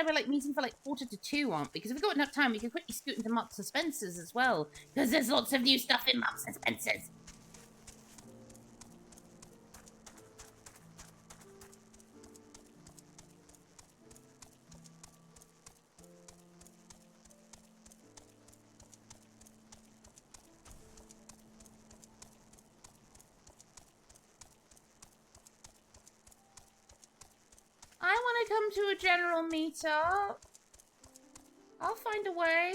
said we're like meeting for like 1:45, aren't we? Because if we've got enough time, we can quickly scoot into Marks and Spencer's as well. Because there's lots of new stuff in Marks and Spencer's. I want to come to a general meetup. I'll find a way.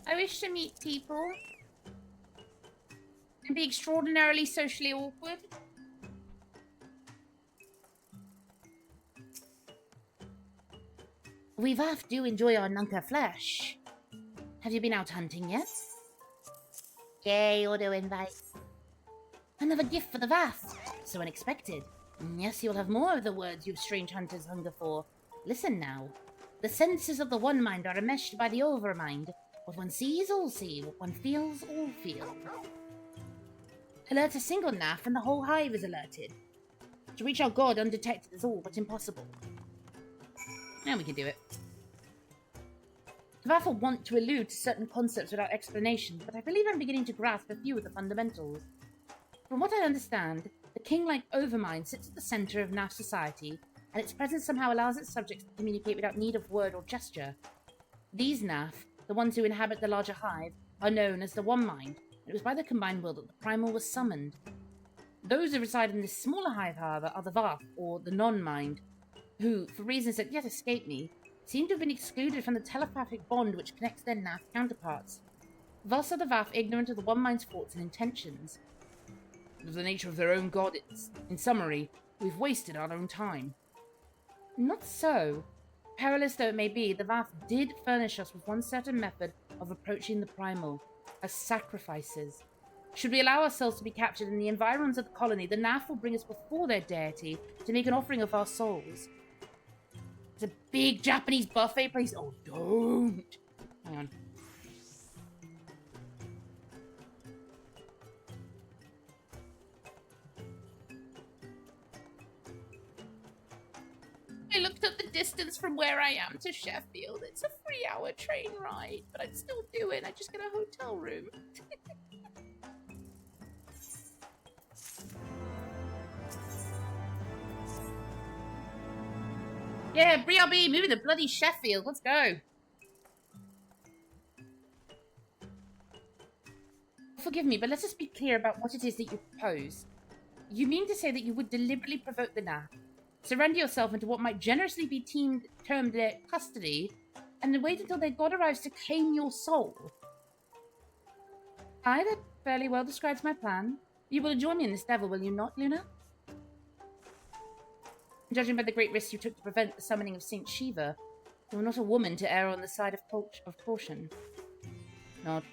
I wish to meet people and be extraordinarily socially awkward. We Vaff do enjoy our Nunca flesh. Have you been out hunting yet? Yay, auto invites. Another gift for the Vaff. So unexpected. Yes, you'll have more of the words you strange hunters hunger for. Listen now. The senses of the One Mind are enmeshed by the Overmind. What one sees, all see. What one feels, all feel. Alert a single Naff and the whole hive is alerted. To reach our god undetected is all but impossible. Now we can do it. The Vaff want to allude to certain concepts without explanation, but I believe I'm beginning to grasp a few of the fundamentals. From what I understand, the king-like Overmind sits at the center of Naff society, and its presence somehow allows its subjects to communicate without need of word or gesture. These Naff, the ones who inhabit the larger hive, are known as the One Mind. It was by the combined will that the primal was summoned. Those who reside in this smaller hive, however, are the Vaff, or the Non-Mind, who, for reasons that yet escape me, seem to have been excluded from the telepathic bond which connects their Naff counterparts. Thus are the Vaff ignorant of the One Mind's thoughts and intentions. Of the nature of their own gods. In summary, we've wasted our own time. Not so. Perilous though it may be, the Vaff did furnish us with one certain method of approaching the primal, as sacrifices. Should we allow ourselves to be captured in the environs of the colony, the Naff will bring us before their deity to make an offering of our souls. It's a big Japanese buffet place. Oh, don't. Hang on. I looked up the distance from where I am to Sheffield. It's a 3-hour train ride, but I'd still do it. I'd just get a hotel room. Yeah, BRB, moving to bloody Sheffield. Let's go. Forgive me, but let's just be clear about what it is that you propose. You mean to say that you would deliberately provoke the Naff, surrender yourself into what might generously be termed their custody, and then wait until their god arrives to claim your soul? Aye, that fairly well describes my plan. You will join me in this devil, will you not, Luna? Judging by the great risks you took to prevent the summoning of Saint Shiva, you were not a woman to err on the side of caution. Nod.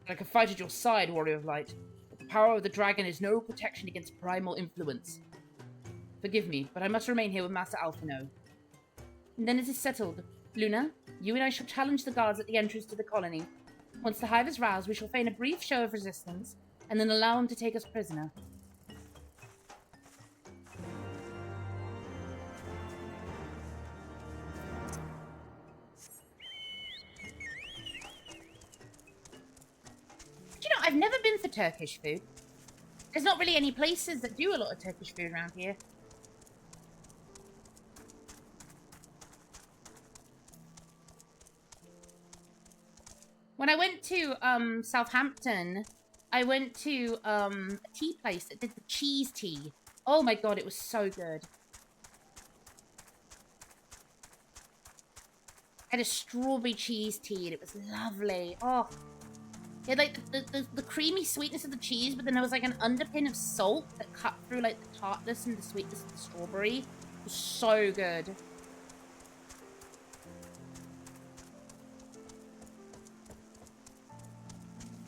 I can fight at your side, Warrior of Light, but the power of the dragon is no protection against primal influence. Forgive me, but I must remain here with Master Alphino. And then it is settled. Luna, you and I shall challenge the guards at the entrance to the colony. Once the hive is roused, we shall feign a brief show of resistance, and then allow them to take us prisoner. Do you know, I've never been for Turkish food. There's not really any places that do a lot of Turkish food around here. When I went to Southampton, I went to a tea place that did the cheese tea. Oh my god, it was so good. I had a strawberry cheese tea and it was lovely. Oh, it had like the creamy sweetness of the cheese, but then there was like an underpin of salt that cut through like the tartness and the sweetness of the strawberry. It was so good.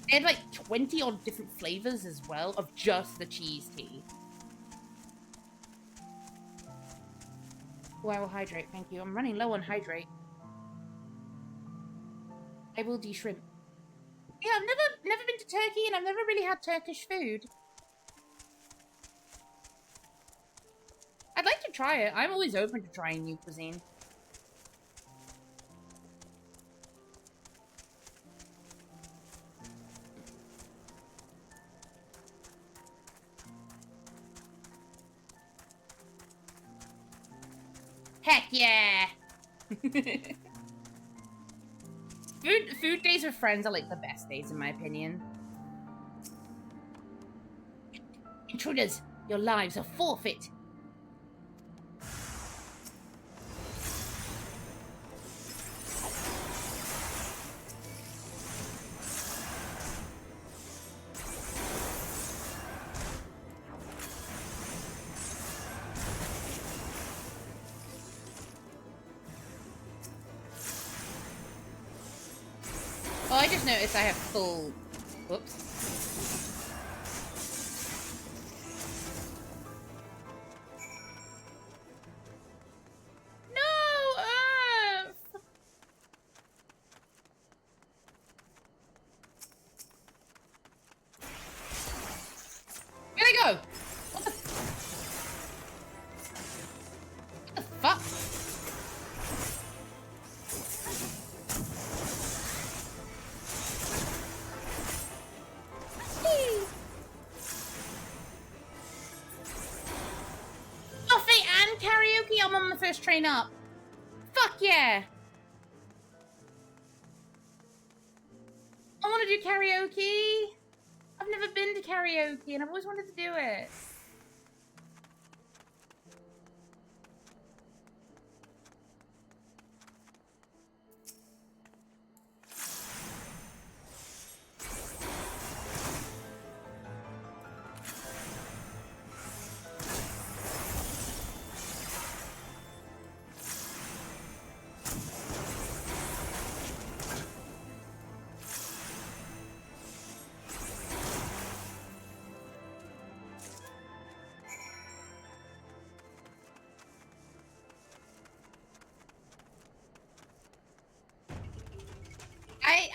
They had like 20 odd different flavors as well of just the cheese tea. Oh, I will hydrate, thank you. I'm running low on hydrate. I will do shrimp. Yeah, I've never been to Turkey, and I've never really had Turkish food. I'd like to try it. I'm always open to trying new cuisine. Heck yeah! Food days with friends are like the best days in my opinion. Intruders, your lives are forfeit. Oh, I just noticed I have full... Whoops. No! Where'd I go? What the fuck? Buffet and karaoke? I'm on the first train up. Fuck yeah! I want to do karaoke. I've never been to karaoke and I've always wanted to do it.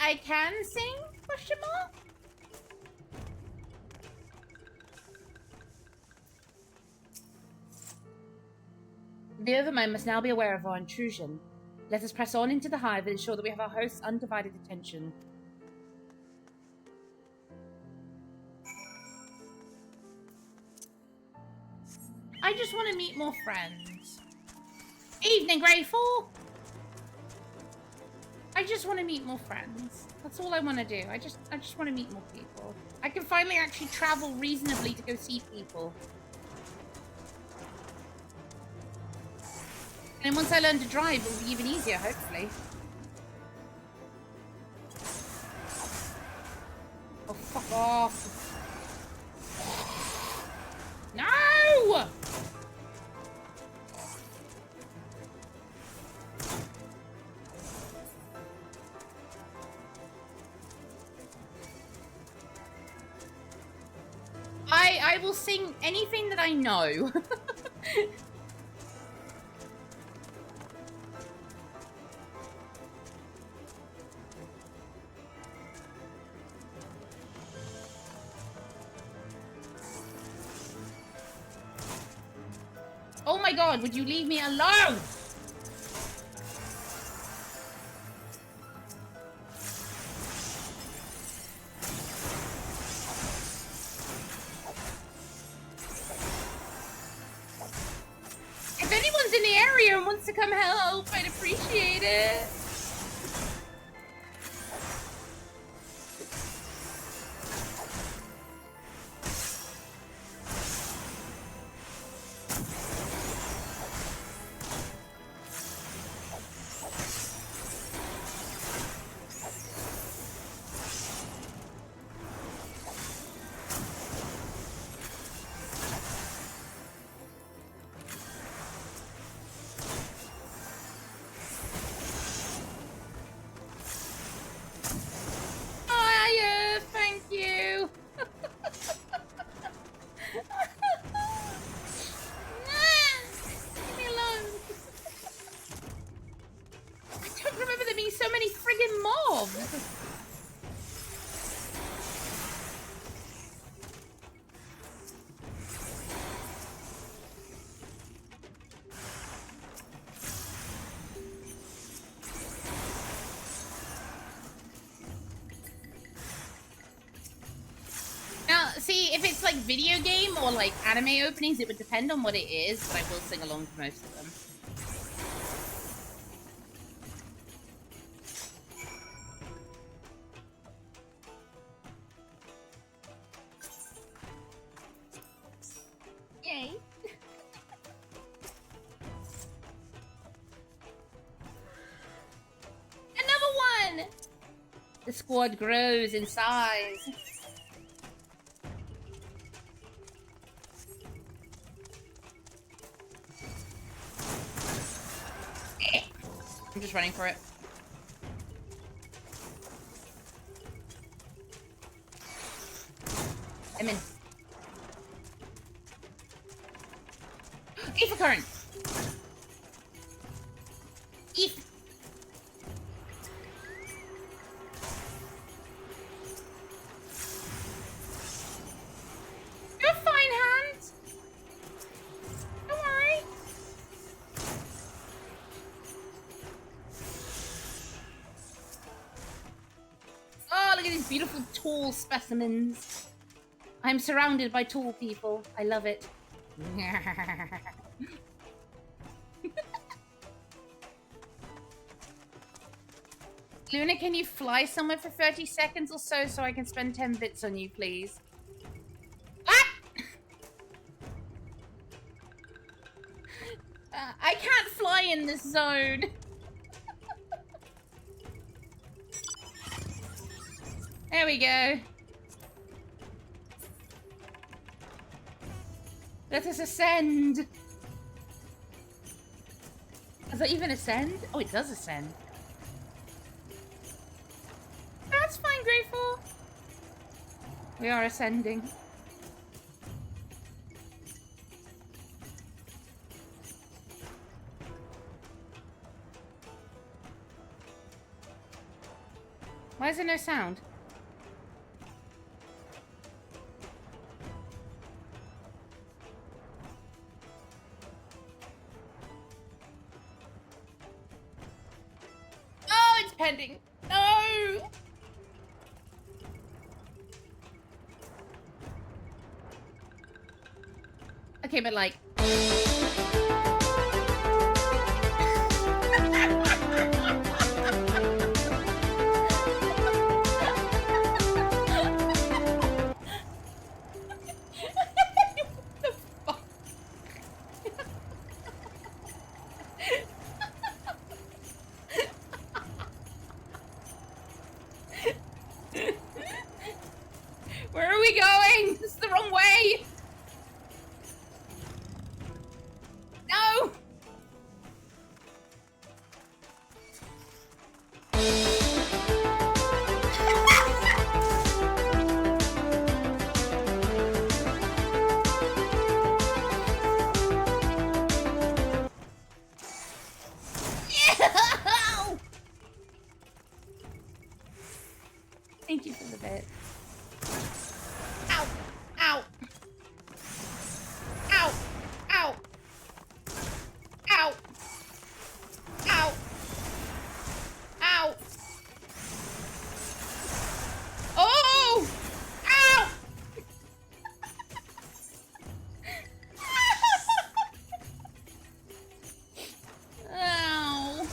I can sing? Question mark? The Overmind must now be aware of our intrusion. Let us press on into the hive and ensure that we have our host's undivided attention. I just want to meet more friends. Evening, Grateful! I just want to meet more friends. That's all I want to do. I just want to meet more people. I can finally actually travel reasonably to go see people. And once I learn to drive, it'll be even easier, hopefully. Oh, fuck off. No! I will sing anything that I know. Oh my god, would you leave me alone? If anyone's in the area and wants to come help, I'd appreciate it. See, if it's like video game or like anime openings, it would depend on what it is, but I will sing along to most of them. Yay. Another one! The squad grows in size. I'm just running for it. I'm in. Aether current! Eef! You're fine, Hans! Don't worry. Oh, look at these beautiful tall specimens. I'm surrounded by tall people. I love it. Luna, can you fly somewhere for 30 seconds or so I can spend 10 bits on you, please? Ah! I can't fly in this zone. There we go. Let us ascend. Does that even ascend? Oh, it does ascend. That's fine, Grateful. We are ascending. Why is there no sound? Oh, it's pending. No! Okay, but like... The fuck? Where are we going? This is the wrong way! No! Ew! Thank you for the bit. Ow! Ow! Ow! Ow! Ow! Ow! Ow! Oh! Ow! Ow!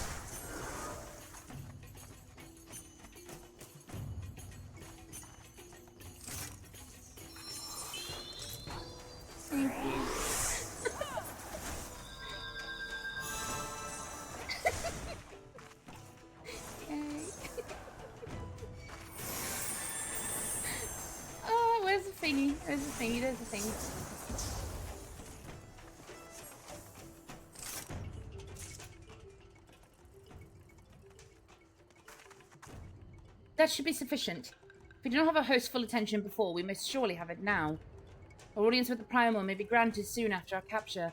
Thank you. Yay. Oh, where's the thingy? Where's the thingy? There's the thingy. That should be sufficient. If we do not have our host's full attention before, we must surely have it now. Our audience with the Primal may be granted soon after our capture.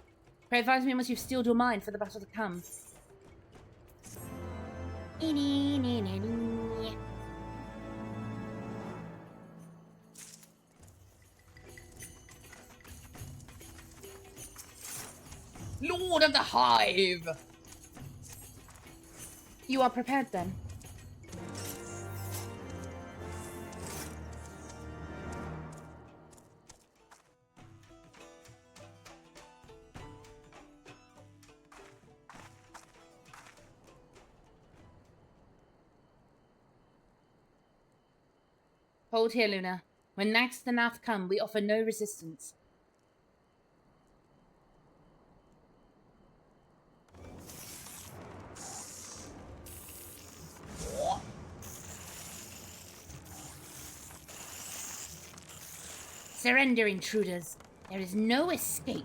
Pray advise me once you've steeled your mind for the battle to come. Lord of the Hive! You are prepared then? Hold here, Luna. When next the Nath come, we offer no resistance. Surrender, intruders. There is no escape.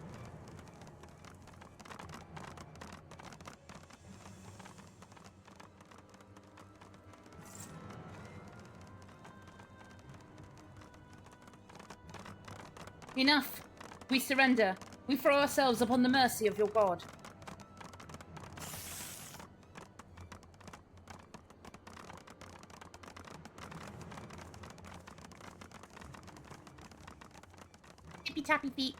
Enough. We surrender. We throw ourselves upon the mercy of your god. Tippy tappy feet.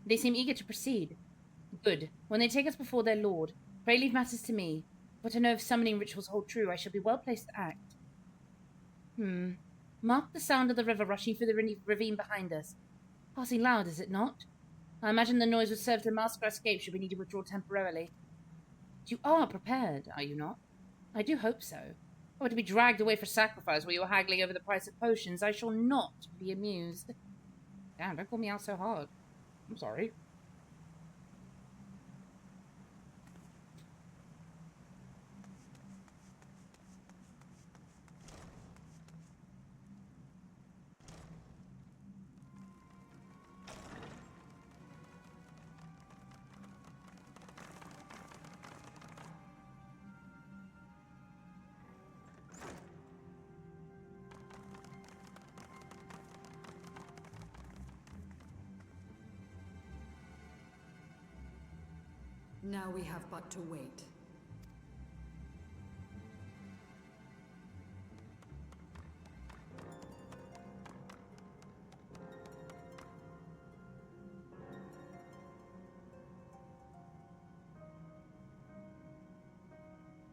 They seem eager to proceed. Good. When they take us before their lord, pray leave matters to me. But to know if summoning rituals hold true, I shall be well placed to act. Mark the sound of the river rushing through the ravine behind us. Passing loud, is it not? I imagine the noise would serve to mask our escape should we need to withdraw temporarily. You are prepared, are you not? I do hope so. Or to be dragged away for sacrifice while you're haggling over the price of potions, I shall not be amused. Damn, don't call me out so hard. I'm sorry. Now we have but to wait.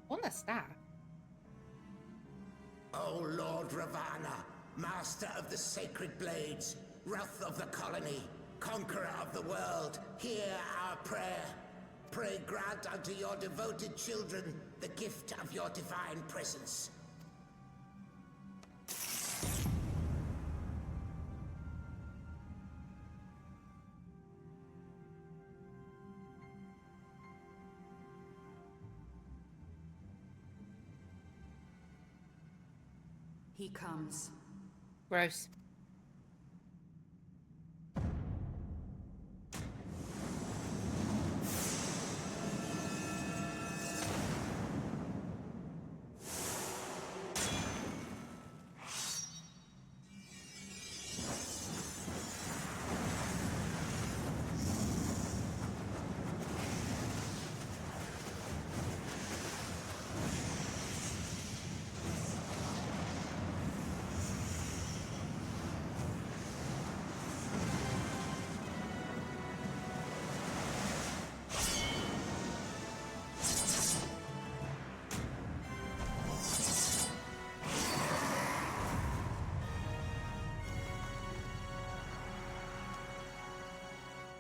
On the staff. O Lord Ravana, master of the sacred blades, wrath of the colony, conqueror of the world, hear our prayer. Pray grant unto your devoted children the gift of your divine presence. He comes. Gross.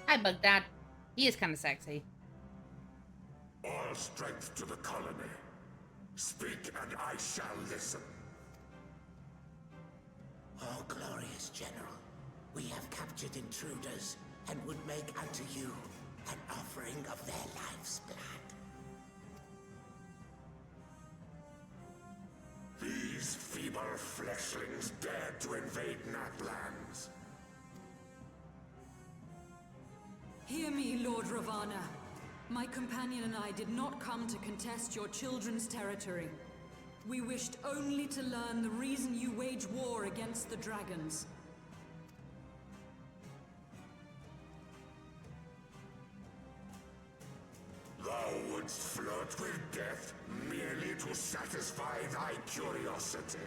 Hi, Bugdad. He is kind of sexy. All strength to the colony. Speak and I shall listen. Oh, glorious General, we have captured intruders and would make unto you an offering of their life's blood. These feeble fleshlings dared to invade Natlands. Hear me, Lord Ravana. My companion and I did not come to contest your children's territory. We wished only to learn the reason you wage war against the dragons. Thou wouldst flirt with death merely to satisfy thy curiosity.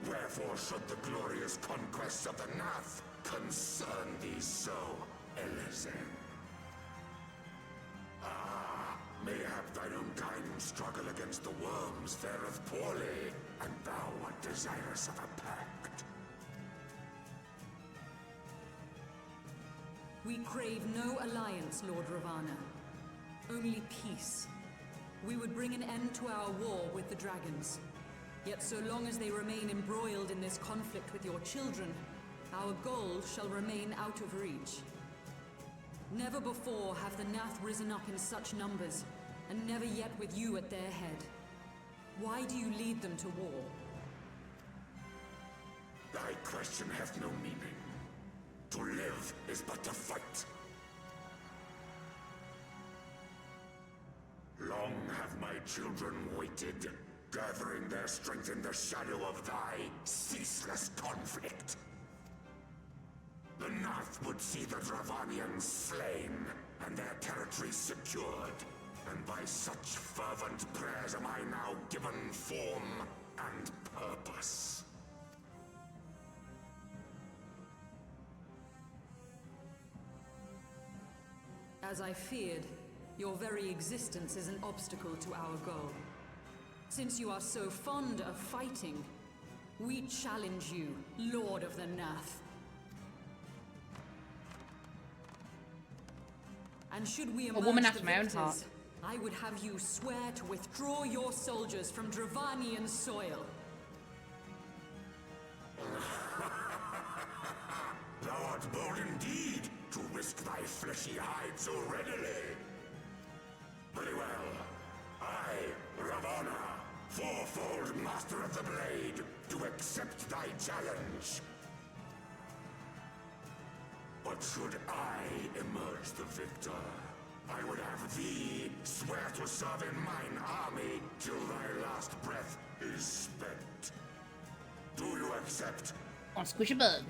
Wherefore should the glorious conquest of the Nath concern thee so, Eorzea? Mayhap thine own kind struggle against the worm realms fareth poorly, and thou art desirous of a pact. We crave no alliance, Lord Ravana. Only peace. We would bring an end to our war with the dragons. Yet so long as they remain embroiled in this conflict with your children, our goal shall remain out of reach. Never before have the Nath risen up in such numbers, and never yet with you at their head. Why do you lead them to war? Thy question hath no meaning. To live is but to fight. Long have my children waited, gathering their strength in the shadow of thy ceaseless conflict. The Nath would see the Dravanians slain, and their territory secured. And by such fervent prayers am I now given form and purpose. As I feared, your very existence is an obstacle to our goal. Since you are so fond of fighting, we challenge you, Lord of the Nath. And should we emerge woman the after my own victors, heart. I would have you swear to withdraw your soldiers from Dravanian soil. Thou art bold indeed to risk thy fleshy hide so readily. Very well. I, Ravana, fourfold master of the blade, do accept thy challenge. But should I emerge the victor, I would have thee swear to serve in mine army till thy last breath is spent. Do you accept? On squish a bug.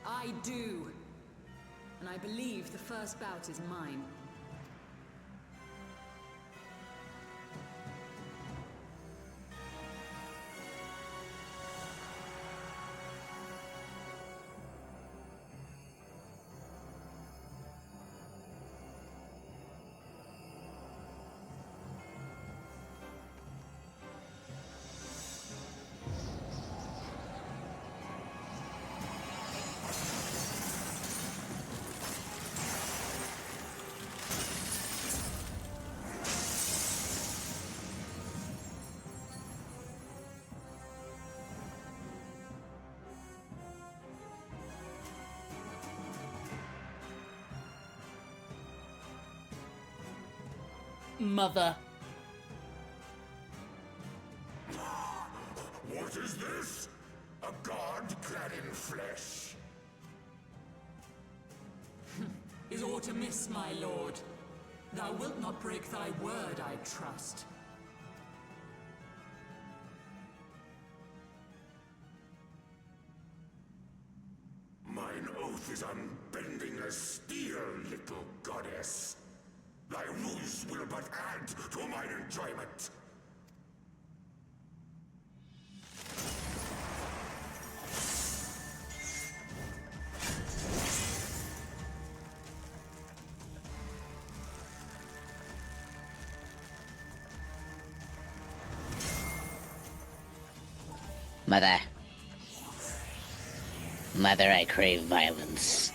I do. And I believe the first bout is mine. Mother. What is this? A god clad in flesh? Is aught amiss, my lord? Thou wilt not break thy word, I trust. Mine oath is unbending as steel, little goddess. Thy ruse will but add to mine enjoyment. Mother. Mother, I crave violence.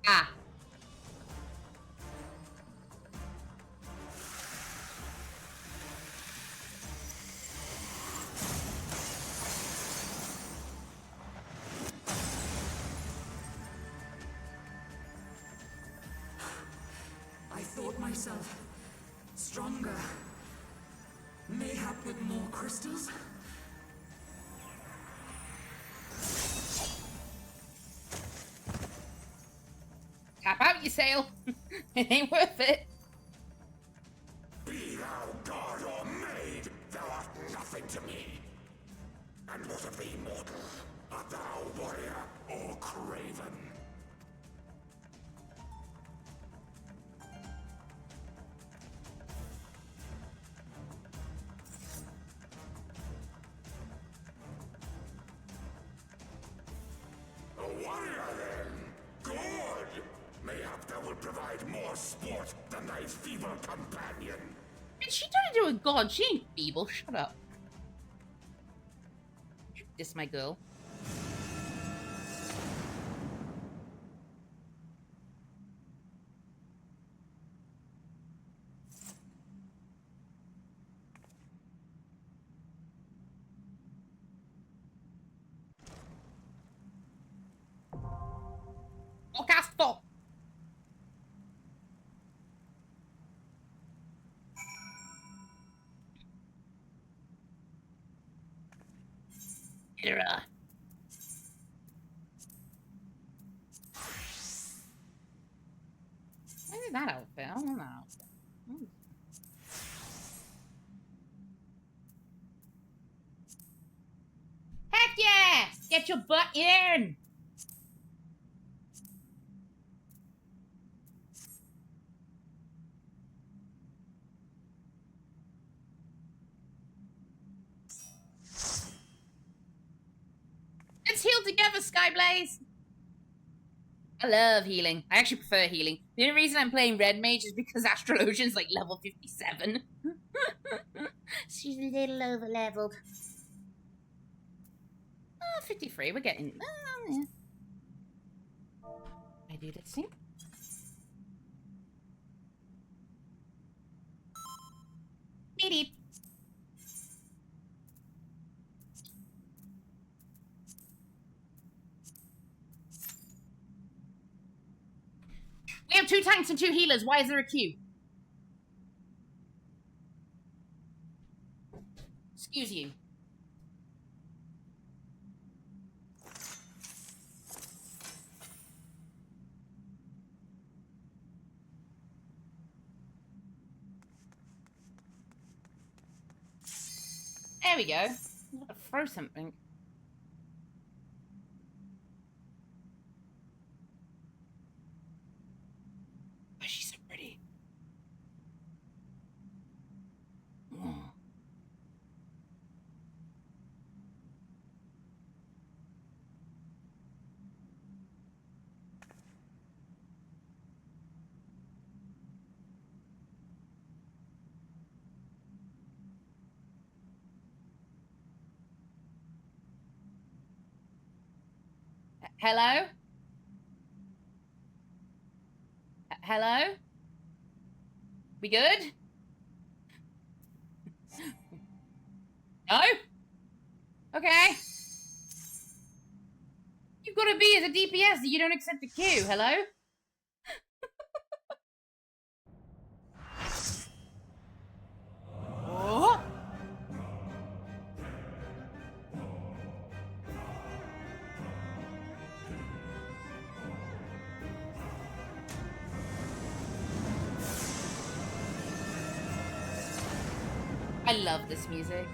Ah. thought myself stronger. Mayhap with more crystals? Tap out your sail. It ain't worth it. Be thou god or maid, thou art nothing to me. And what of thee, mortal? Art thou warrior or craven? A warrior, then? Good! Mayhap thou will provide more sport than thy feeble companion. And she turned into a god. She ain't feeble. Shut up. This my girl. Forecast full. Era. Why did that outfit? I don't know that outfit. Heck yeah! Get your butt in! Let's heal together, Skyblaze! I love healing. I actually prefer healing. The only reason I'm playing Red Mage is because Astrologian's like level 57. She's a little over-leveled. Oh, 53, we're getting... yeah. I do this thing. Beep beep. We have 2 tanks and 2 healers. Why is there a queue? Excuse you. There we go. I'm gonna throw something. Oh, she's so pretty. Oh. Hello? Hello? We good? No? Okay. You've got to be as a DPS that you don't accept the queue. Hello? Oh. I love this music.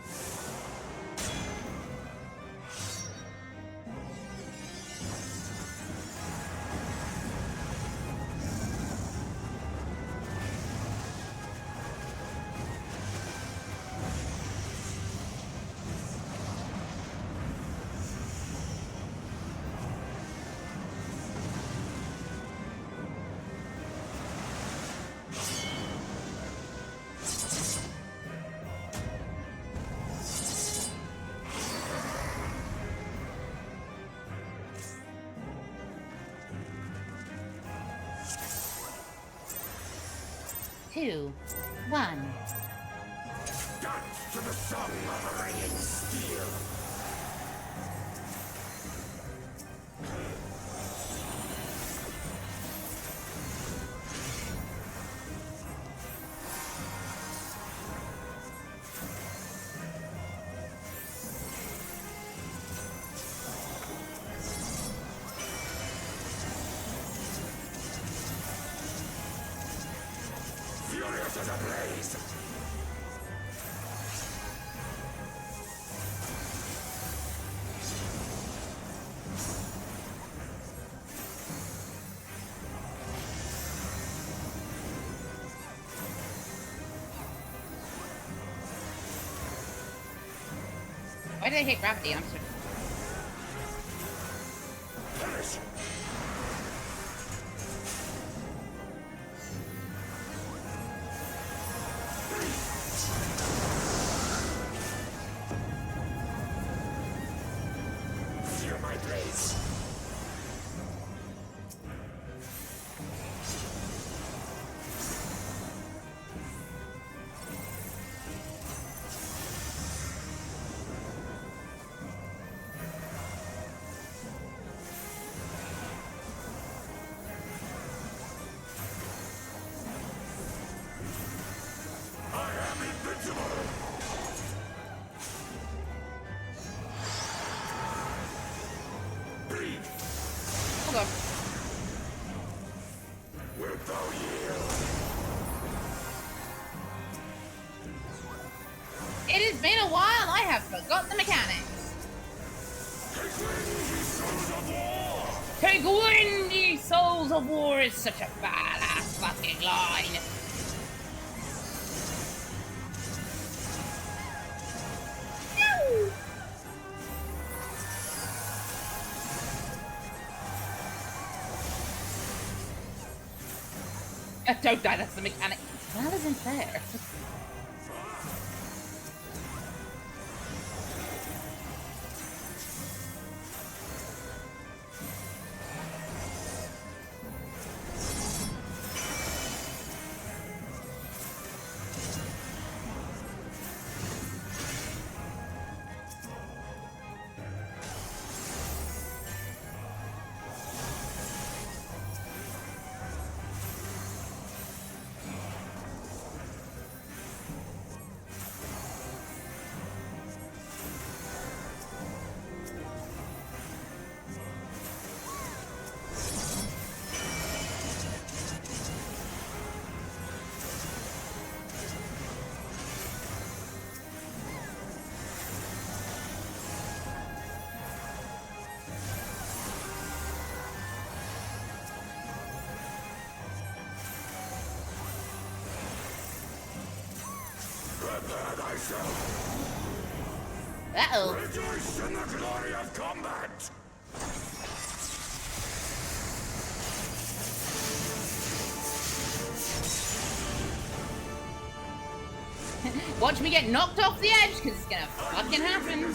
Two, one. Dance to the song of ringing steel. forces ablaze! Why did I hit gravity? I'm sorry. Perish! Feel my blades! I am invincible! Bleed! Hold on. Wilt thou yield? It has been a while. I have forgot the mechanics. Take wing, ye souls Take win, ye souls of war! of war is such a badass fucking line. Pew! Don't die, that's the mechanic. That isn't fair. Prepare thyself! Uh-oh. Rejoice in the glory of combat! Watch me get knocked off the edge, because it's gonna fucking happen.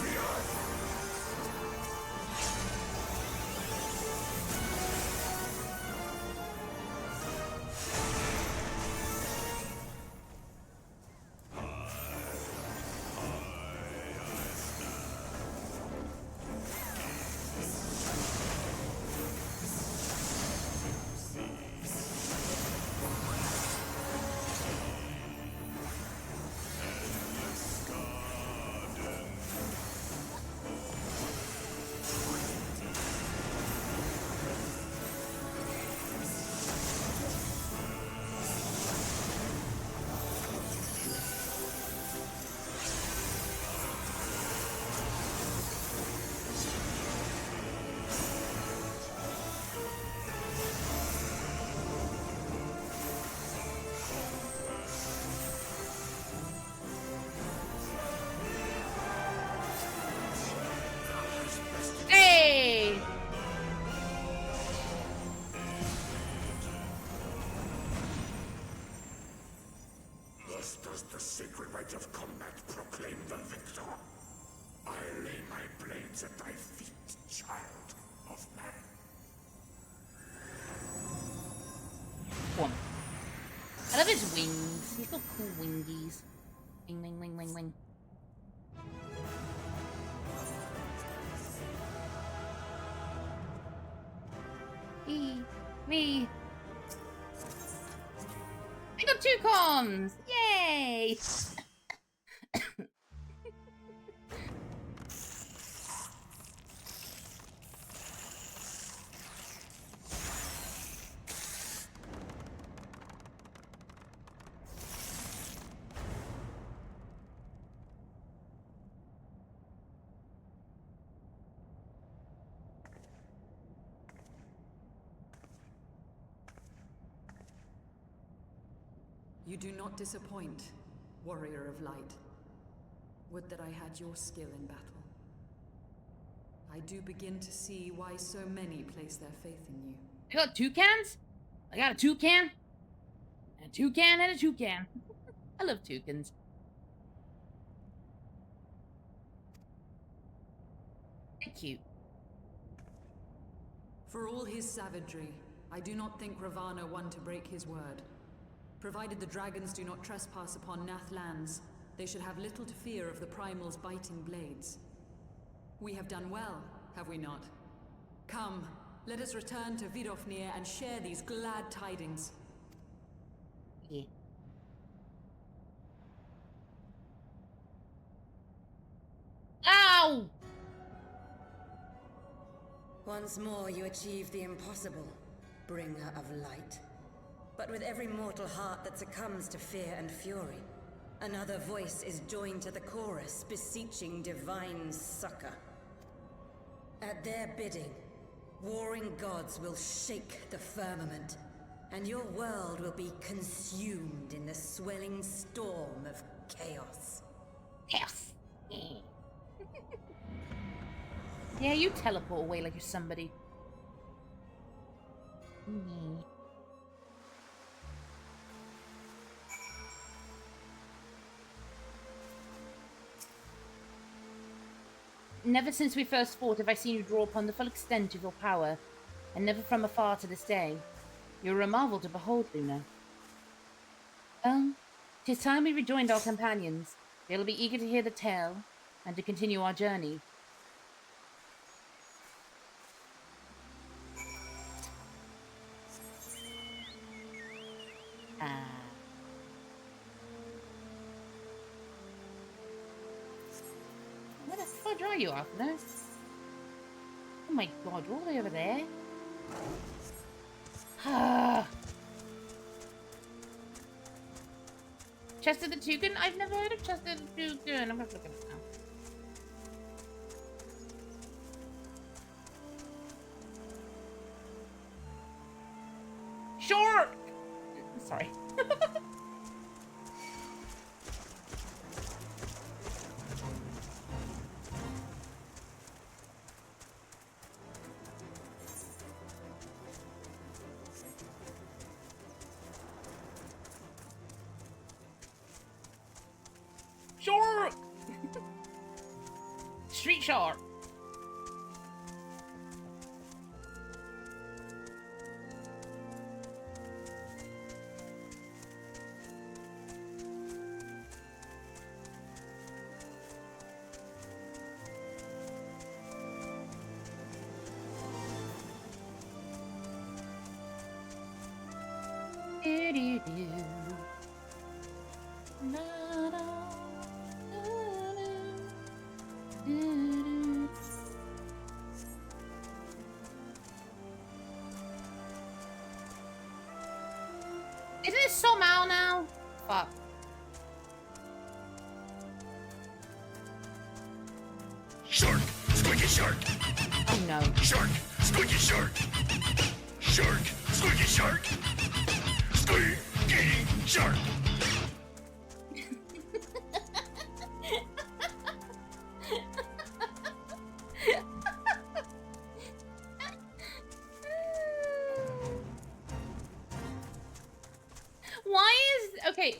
Hey! Thus does the sacred rite of combat proclaim the victor. I lay my blades at thy feet, child of man. One. I love his wings. He's got cool wingies. Wing, wing, wing, wing, wing. Me. I got 2 comms! Yay! You do not disappoint, warrior of light. Would that I had your skill in battle. I do begin to see why so many place their faith in you. I got toucans? I got a toucan, and a toucan, and a toucan. I love toucans. They're cute. For all his savagery, I do not think Ravana one to break his word. Provided the dragons do not trespass upon Nath lands, they should have little to fear of the Primal's biting blades. We have done well, have we not? Come, let us return to Vidofnir and share these glad tidings. Yeah. Ow! Once more you achieve the impossible, bringer of light. But with every mortal heart that succumbs to fear and fury, another voice is joined to the chorus, beseeching divine succor. At their bidding, warring gods will shake the firmament, and your world will be consumed in the swelling storm of chaos. Chaos. Yeah, you teleport away like you're somebody. Never since we first fought have I seen you draw upon the full extent of your power, and never from afar to this day. You are a marvel to behold, Luna. 'Tis time we rejoined our companions. They'll be eager to hear the tale, and to continue our journey. Where the fudge are you, Arthur? Oh my god, you're all the way over there? Chester the Toucan? I've never heard of Chester the Toucan. I'm not looking at it now. Shark! Sorry. Shark! Street shark. Isn't it somehow now? Fuck. Shark! Squeaky shark! Oh no. Shark! Squeaky shark! Shark! Squeaky shark! Squeaky shark!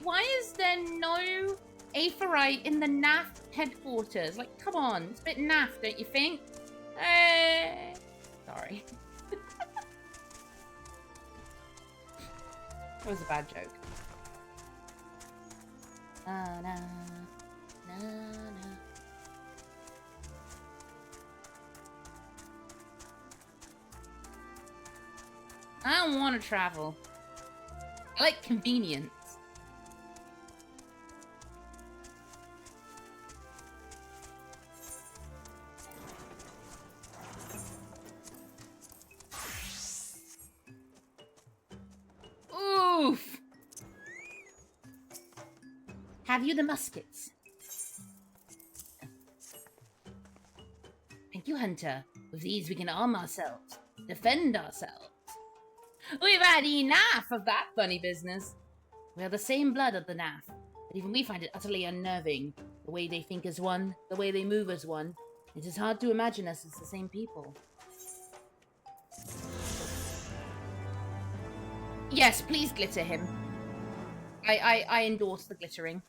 Why is there no Aephorite in the NAF headquarters? Like, come on, it's a bit naff, don't you think? Sorry. That was a bad joke. Na, na, na, na. I don't want to travel. I like convenience. Oof! Have you the muskets? Thank you, Hunter. With these we can arm ourselves, defend ourselves. We've had enough of that funny business. We are the same blood of the Nath, but even we find it utterly unnerving. The way they think as one, the way they move as one. It is hard to imagine us as the same people. Yes, please glitter him. I endorse the glittering.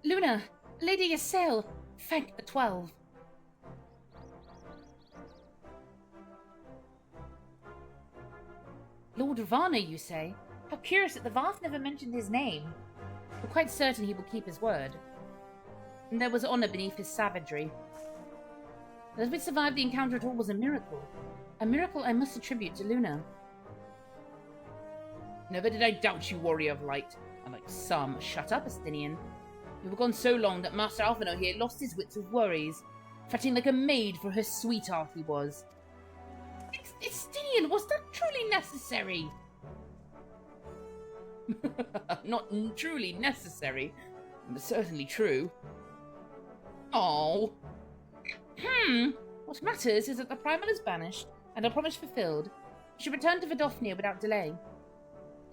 Luna, Lady Eorzea, thank the 12. Lord Ravana, you say? How curious that the Vath never mentioned his name. We're quite certain he will keep his word. And there was honor beneath his savagery. That we survived the encounter at all was a miracle. A miracle I must attribute to Luna. Never did I doubt you, warrior of light. Unlike some, shut up, Estinian. You were gone so long that Master Alphino here lost his wits with worries, fretting like a maid for her sweetheart he was. Estinian, was that truly necessary? Not truly necessary, but certainly true. Oh. What matters is that the primal is banished, and our promise fulfilled. You should return to Vidofnir without delay.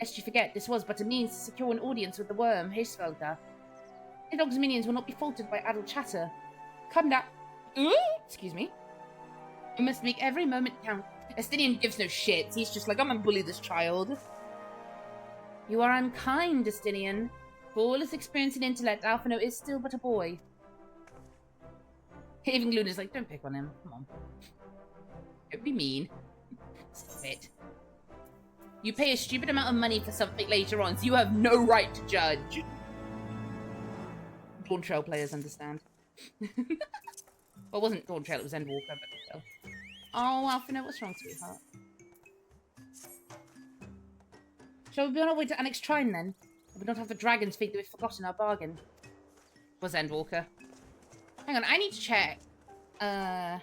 Lest you forget, this was but a means to secure an audience with the worm, Hesvelga. The dog's minions will not be faltered by idle chatter. Come now. Excuse me. We must make every moment count. Estinian gives no shits. He's just like, I'm gonna bully this child. You are unkind, Estinian. For all his experience and intellect, Alphino is still but a boy. Even Luna's like, don't pick on him. Come on. Don't be mean. Stop it. You pay a stupid amount of money for something later on, so you have no right to judge. Dawn Trail players understand. Well, it wasn't Dawn Trail, it was Endwalker, but still. Oh, Alphino, what's wrong, sweetheart? Shall we be on our way to Annex Trine, then? We don't have the dragons think that we've forgotten our bargain. Was Endwalker. Hang on, I need to check. In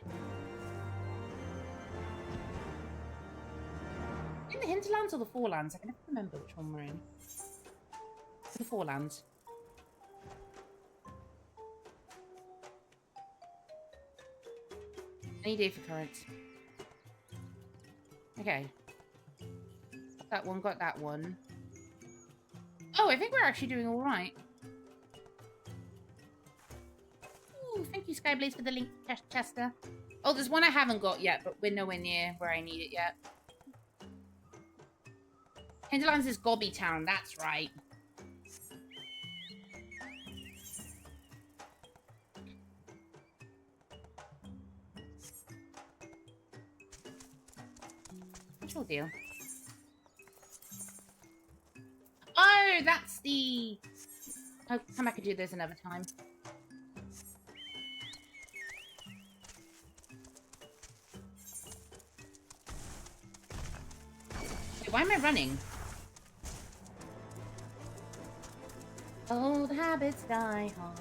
the Hinterlands or the Forelands? I can never remember which one we're in. The Forelands. Any day for currents. Okay. Got that one, got that one. Oh, I think we're actually doing alright. Ooh, thank you, Skyblaze, for the link, Chester. Oh, there's one I haven't got yet, but we're nowhere near where I need it yet. Hinterlands is Gobby Town, that's right. What's your deal? Oh, that's the... I'll come back and do this another time. Wait, why am I running? Old habits die hard.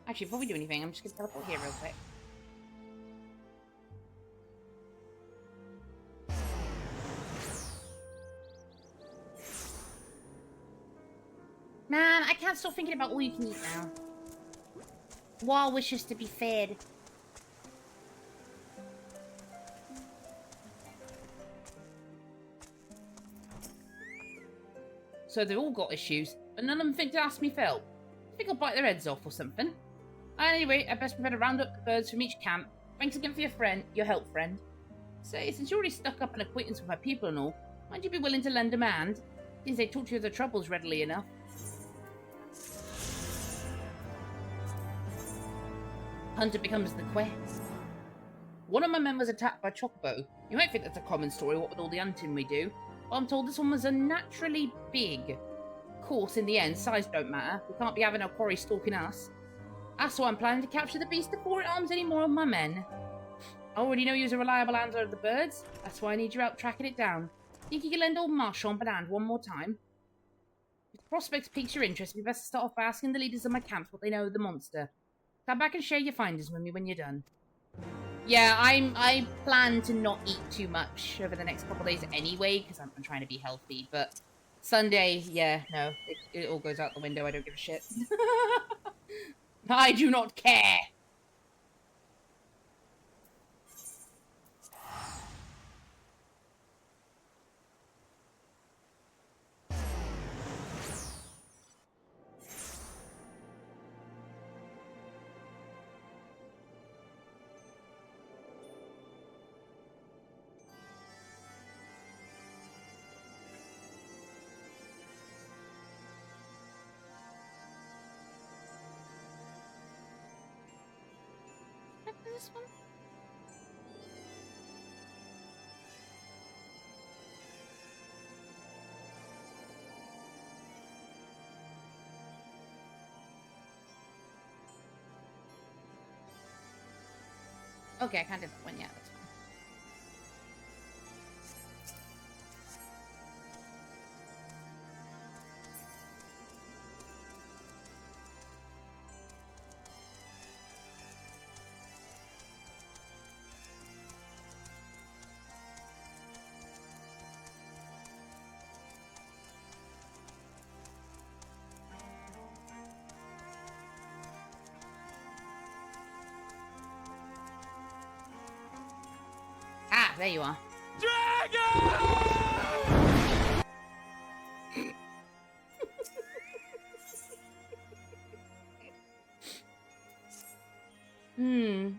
Actually, before we do anything, I'm just gonna teleport here real quick. Man, I can't stop thinking about all you can eat now. Wall wishes to be fed. So they've all got issues, but none of them think to ask me for help. I think I'll bite their heads off or something. Anyway, I best prepare to round up the birds from each camp. Thanks again for your help, friend. Say, since you already stuck up an acquaintance with my people and all, might you be willing to lend a hand? Since they talk to you of their troubles readily enough. Hunter becomes the quest. One of my men was attacked by Chocobo. You might think that's a common story, what with all the hunting we do. But I'm told this one was unnaturally big. Of course, in the end, size don't matter. We can't be having our quarry stalking us. That's why I'm planning to capture the beast before it harms any more of my men. I already know you're a reliable handler of the birds. That's why I need you out tracking it down. Think you can lend old Marchand a hand one more time? If the prospects piques your interest, we best start off by asking the leaders of my camps what they know of the monster. Come back and share your findings with me when you're done. Yeah, I plan to not eat too much over the next couple of days anyway, because I'm trying to be healthy, but Sunday, yeah, no. It all goes out the window. I don't give a shit. I do not care. This one? Okay, I can't do that one. Yeah, that's fine. Ah, there you are.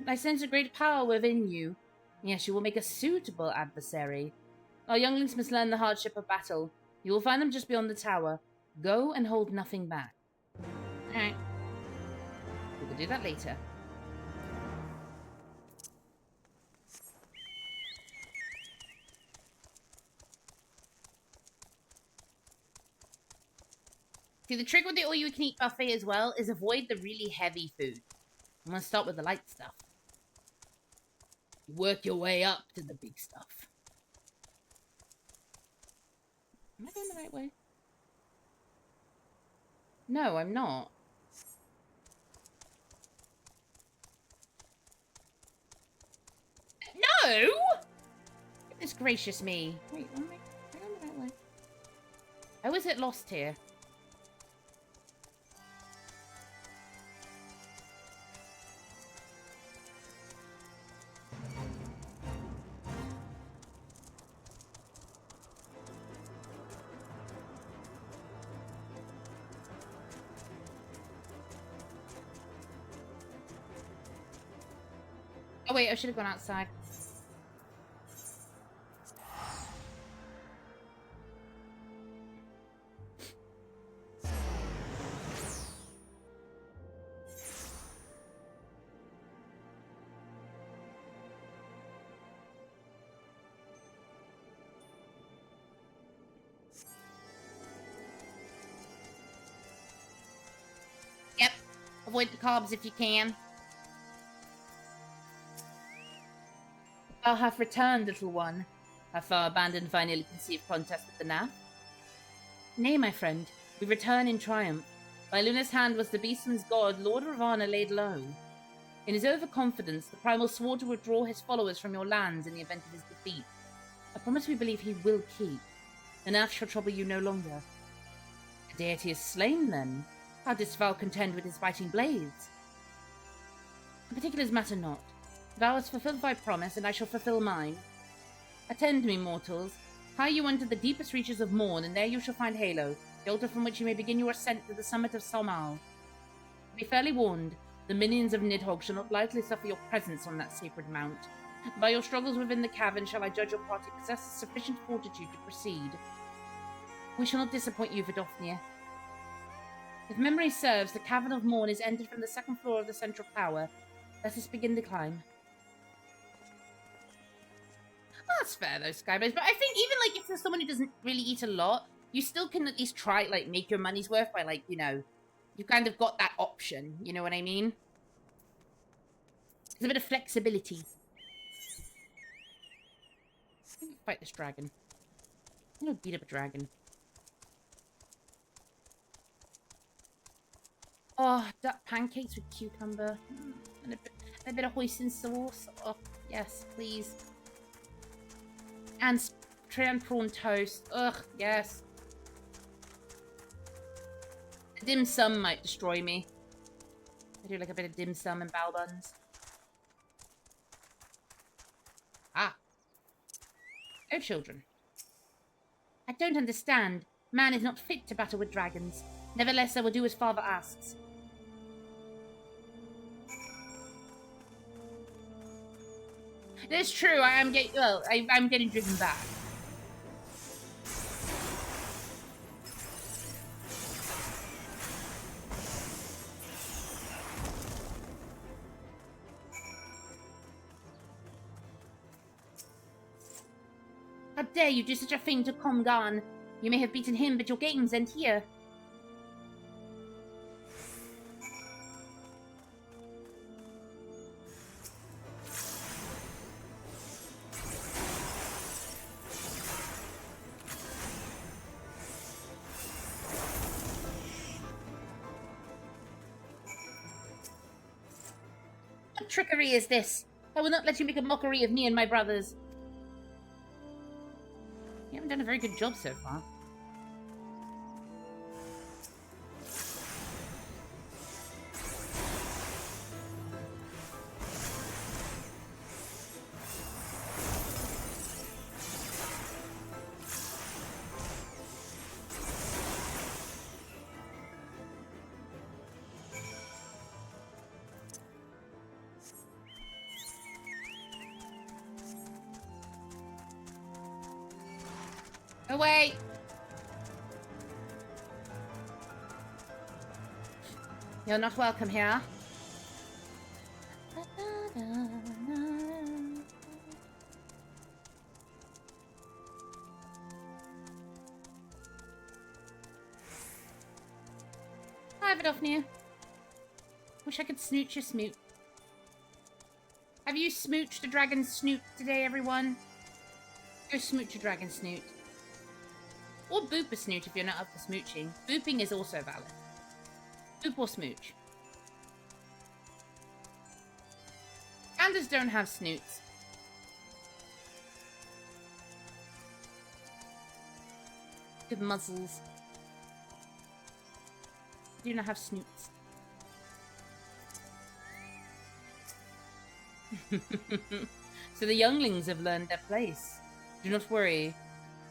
I sense a great power within you. Yes, you will make a suitable adversary. Our younglings must learn the hardship of battle. You will find them just beyond the tower. Go and hold nothing back. Alright. We will do that later. See, the trick with the all-you-can-eat buffet as well is avoid the really heavy food. I'm going to start with the light stuff. Work your way up to the big stuff. Am I going the right way? No, I'm not. No! Goodness gracious me. Wait, am I going the right way? How is it lost here? Oh wait, I should have gone outside. Yep. Avoid the carbs if you can. Thou hast returned, little one. Have thou abandoned thy nearly conceived contest with the Nath? Nay, my friend, we return in triumph. By Luna's hand was the beastman's god, Lord Ravana, laid low. In his overconfidence, the primal swore to withdraw his followers from your lands in the event of his defeat. A promise we believe he will keep. The Nath shall trouble you no longer. The deity is slain, then. How didst thou contend with his biting blades? The particulars matter not. Thou hast fulfilled thy promise, and I shall fulfill mine. Attend me, mortals. Hie you unto the deepest reaches of Morn, and there you shall find Halo, the altar from which you may begin your ascent to the summit of Salmal. Be fairly warned, the minions of Nidhogg shall not lightly suffer your presence on that sacred mount. By your struggles within the cavern shall I judge your party possesses sufficient fortitude to proceed. We shall not disappoint you, Vidofnir. If memory serves, the Cavern of Morn is entered from the second floor of the central tower. Let us begin the climb. That's fair though, Skybase. But I think even like if there's someone who doesn't really eat a lot, you still can at least try like make your money's worth by like, you know, you've kind of got that option. You know what I mean? There's a bit of flexibility. Fight this dragon. I'm gonna beat up a dragon. Oh, duck pancakes with cucumber. And a bit of hoisin sauce. Oh, yes, please. And tray and prawn toast. Ugh, yes. The dim sum might destroy me. I do like a bit of dim sum and bao buns. Ah. Oh, children. I don't understand. Man is not fit to battle with dragons. Nevertheless, I will do as father asks. It's true, I'm getting driven back. How dare you do such a thing to Comgan? You may have beaten him, but your games end here. What trickery is this? I will not let you make a mockery of me and my brothers. You haven't done a very good job so far. Away! You're not welcome here. Hi, Vidofnia. Wish I could smooch your smoot. Have you smooched a dragon snoot today, everyone? Go smooch a dragon snoot. Or boop a snoot if you're not up for smooching. Booping is also valid. Boop or smooch. Pandas don't have snoots. Good muzzles. They do not have snoots. So the younglings have learned their place. Do not worry.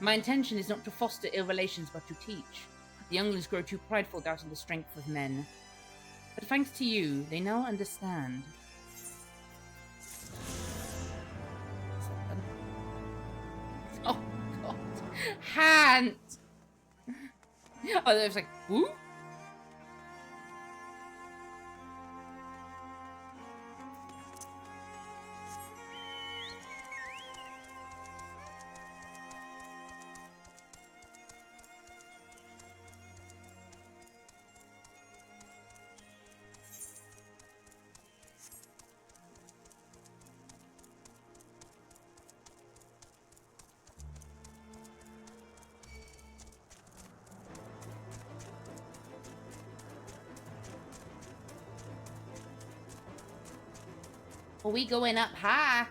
My intention is not to foster ill relations, but to teach. The younglings grow too prideful, doubting the strength of men. But thanks to you, they now understand. Oh, God. Hand! Oh, it was like, woo? Are we going up high?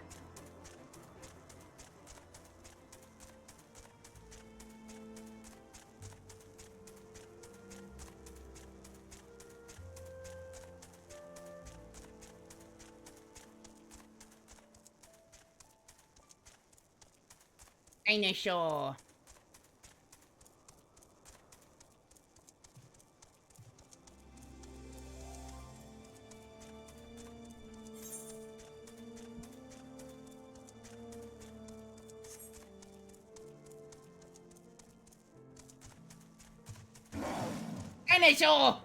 Ain't no sure. Sure.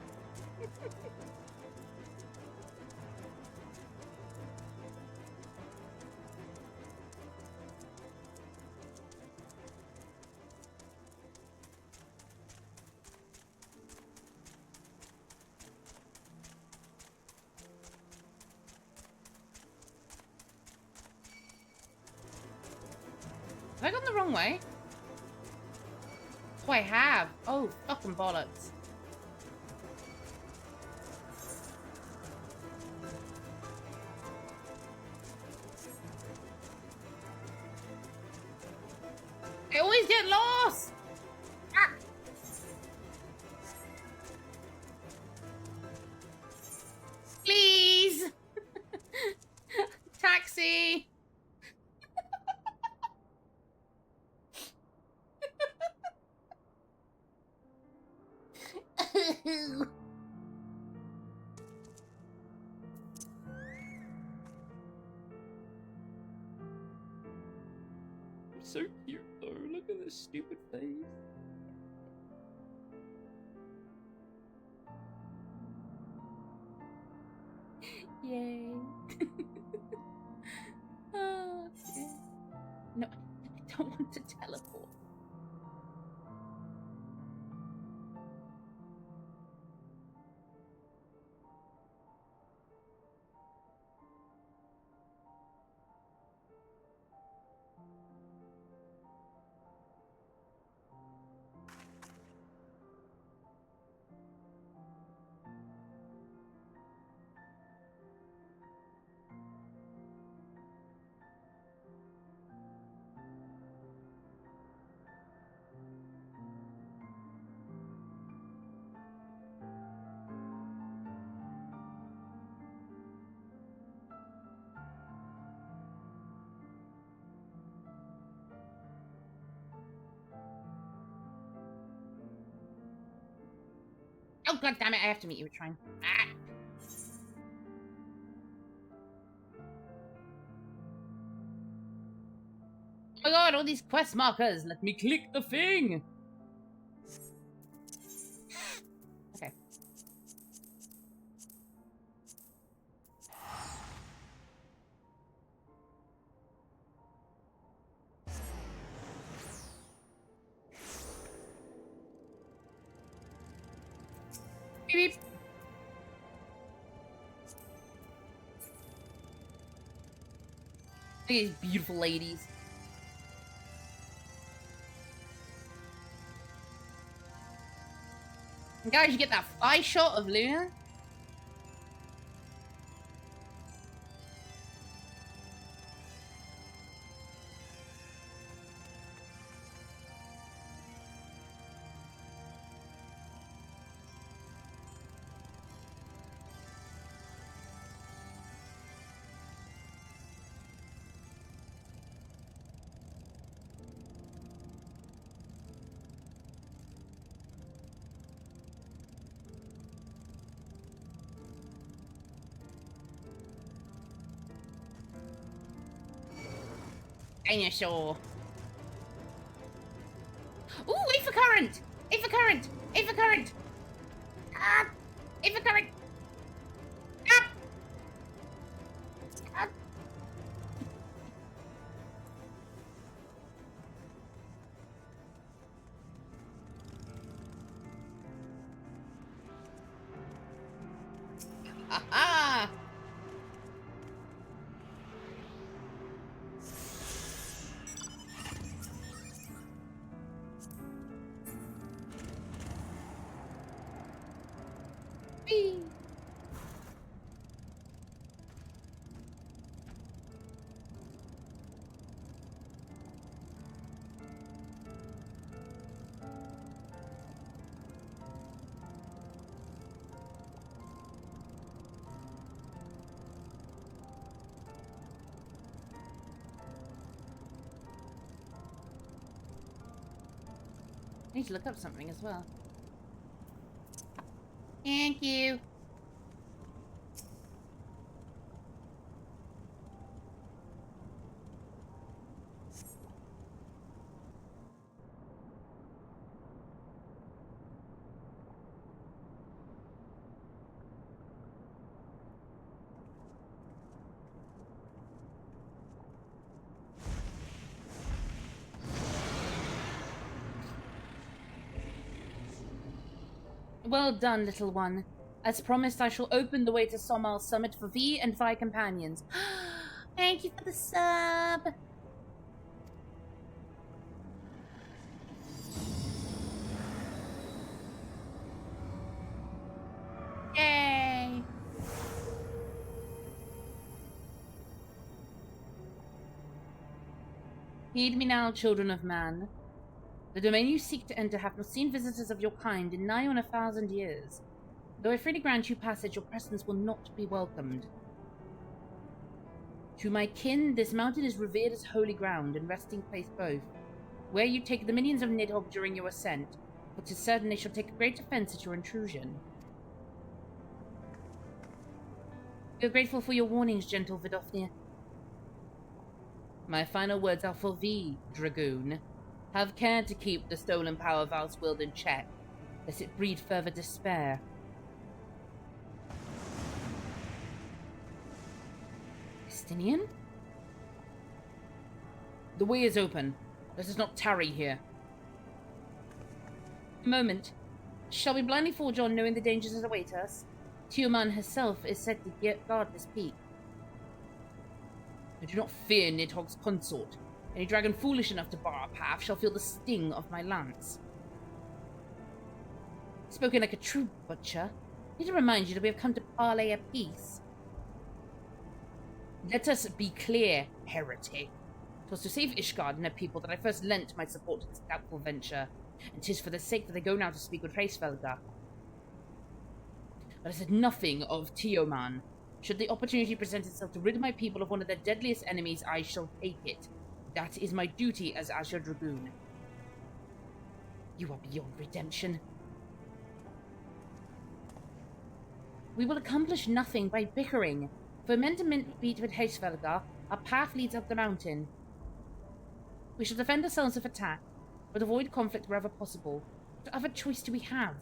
Have I gone the wrong way? Oh, I have. Oh, fucking bollocks. I always get lost! Ah. So cute though. Look at this stupid face. Yay. Oh, yeah. No, I don't want to teleport. Oh, god damn it, I have to meet you, Shrine. Ah. Oh my god, all these quest markers. Let me click the thing. Okay. Beep, beep. Look at these beautiful ladies. And guys, you get that eye shot of Luna? Dinosaur. Ooh, Aether Current! Aether Current! Aether Current! Ah! Aether Current! Ah! Ah! Aha! Whee! I need to look up something as well. Thank you. Well done, little one. As promised, I shall open the way to Somal's summit for thee and thy companions. Thank you for the sub. Yay. Heed me now, children of man. The domain you seek to enter have not seen visitors of your kind in nigh on 1,000 years. Though I freely grant you passage, your presence will not be welcomed. To my kin, this mountain is revered as holy ground and resting place both. Where you take the minions of Nidhogg during your ascent, but 'tis certain they shall take great offence at your intrusion. We are grateful for your warnings, gentle Vidofnir. My final words are for thee, Dragoon. Have care to keep the stolen power Val's willed in check, lest it breed further despair. Estinian? The way is open. Let us not tarry here. A moment. Shall we blindly forge on, knowing the dangers that await us? Tiaman herself is said to guard this peak. I do not fear Nidhogg's consort. Any dragon foolish enough to bar our path shall feel the sting of my lance. Spoken like a true butcher. Need to remind you that we have come to parley a peace. Let us be clear, heretic. 'Twas to save Ishgard and her people that I first lent my support to this doubtful venture, and 'tis for their sake that I go now to speak with Hraesvelgar. But I said nothing of Tioman. Should the opportunity present itself to rid my people of one of their deadliest enemies, I shall take it. That is my duty as Azure Dragoon. You are beyond redemption. We will accomplish nothing by bickering. For men to meet with Hraesvelgar, our path leads up the mountain. We shall defend ourselves if attacked, but avoid conflict wherever possible. What other choice do we have?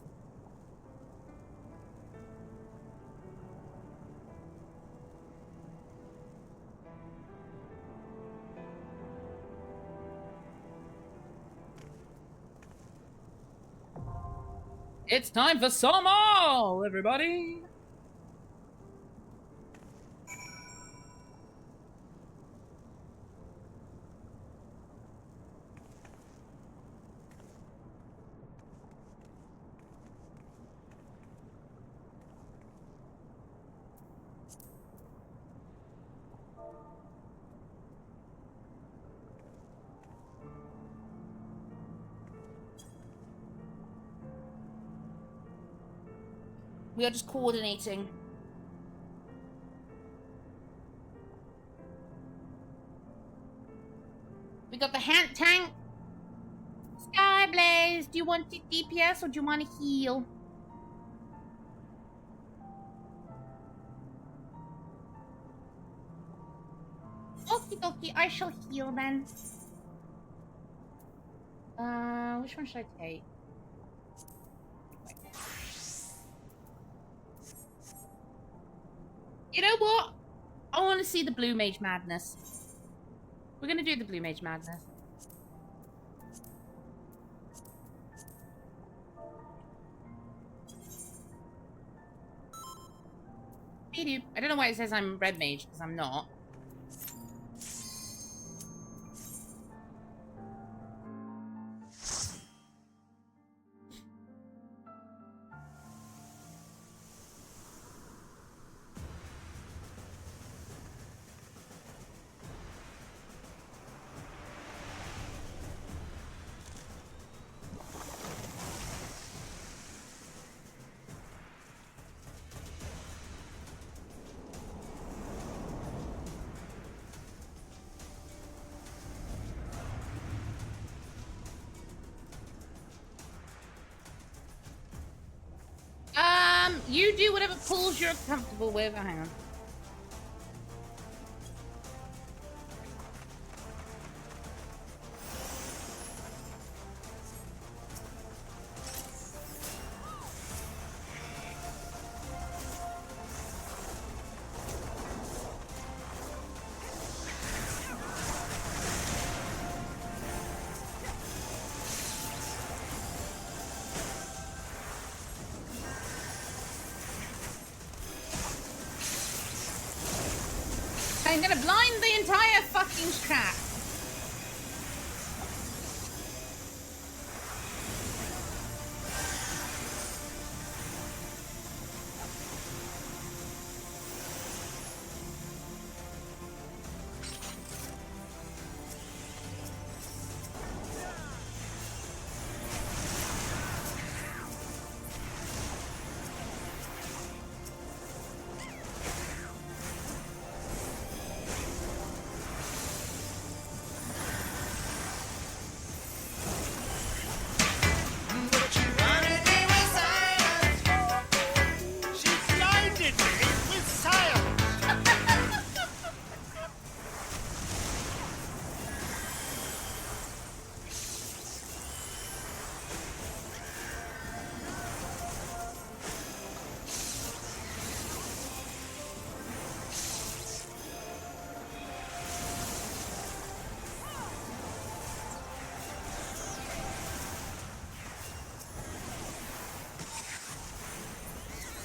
It's time for Somal, everybody! We are just coordinating. We got the hand tank. Skyblaze, do you want it DPS or do you want to heal? Okie dokie, I shall heal then. Which one should I take? You know what? I want to see the Blue Mage Madness. We're going to do the Blue Mage Madness. I don't know why it says I'm Red Mage, because I'm not. You do whatever pulls you're comfortable with. Oh, hang on. I'm gonna blind the entire fucking trap.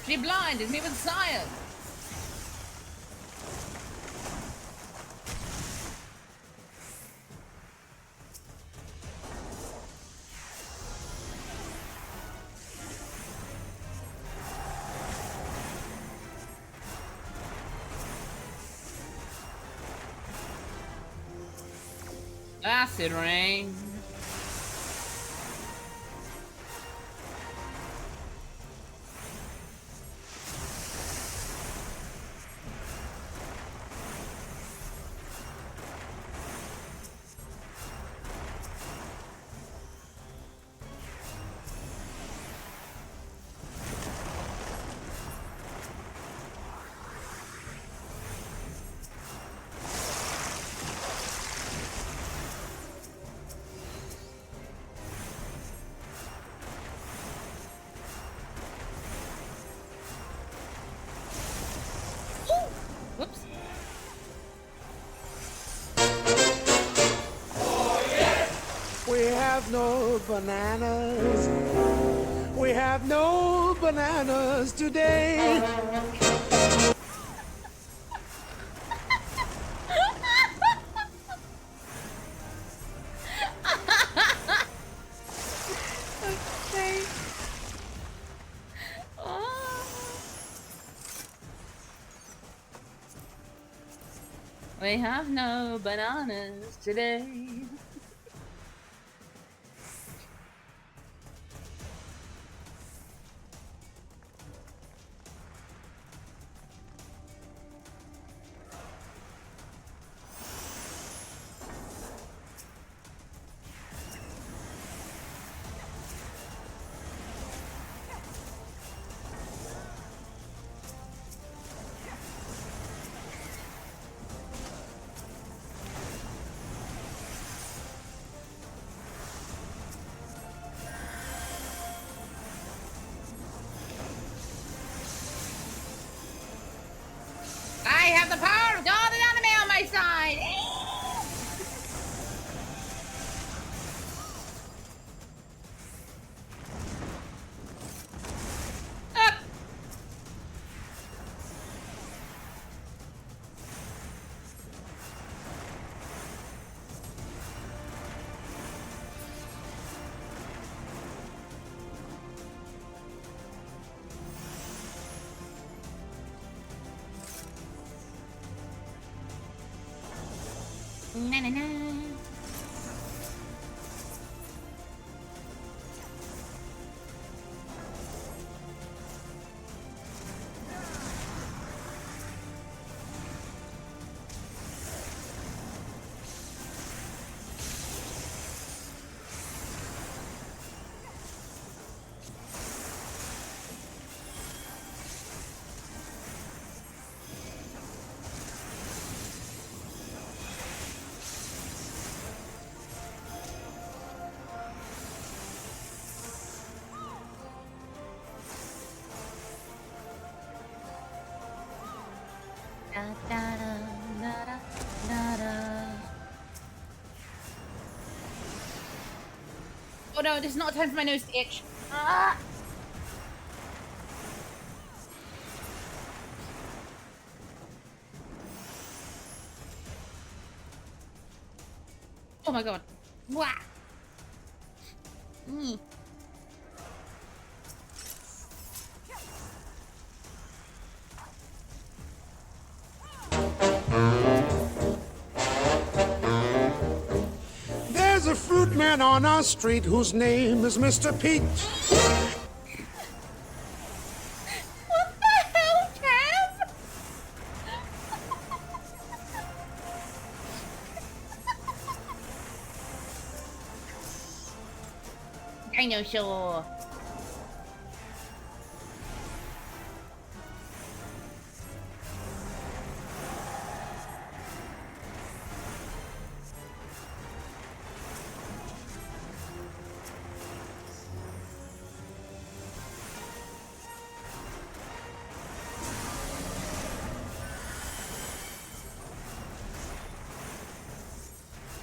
She blinded me with science. Acid rain. Whoops. We have no bananas. We have no bananas today. Okay. Oh. We have no bananas today. I have the power of God and anime on my side. Up. Na na na. Da, da, da, da, da, da. Oh no, this is not time for my nose to itch. Ah! Oh my god. Wah! Mm. There's a fruit man on our street whose name is Mr. Pete. What the hell, Kev? Dinosaur.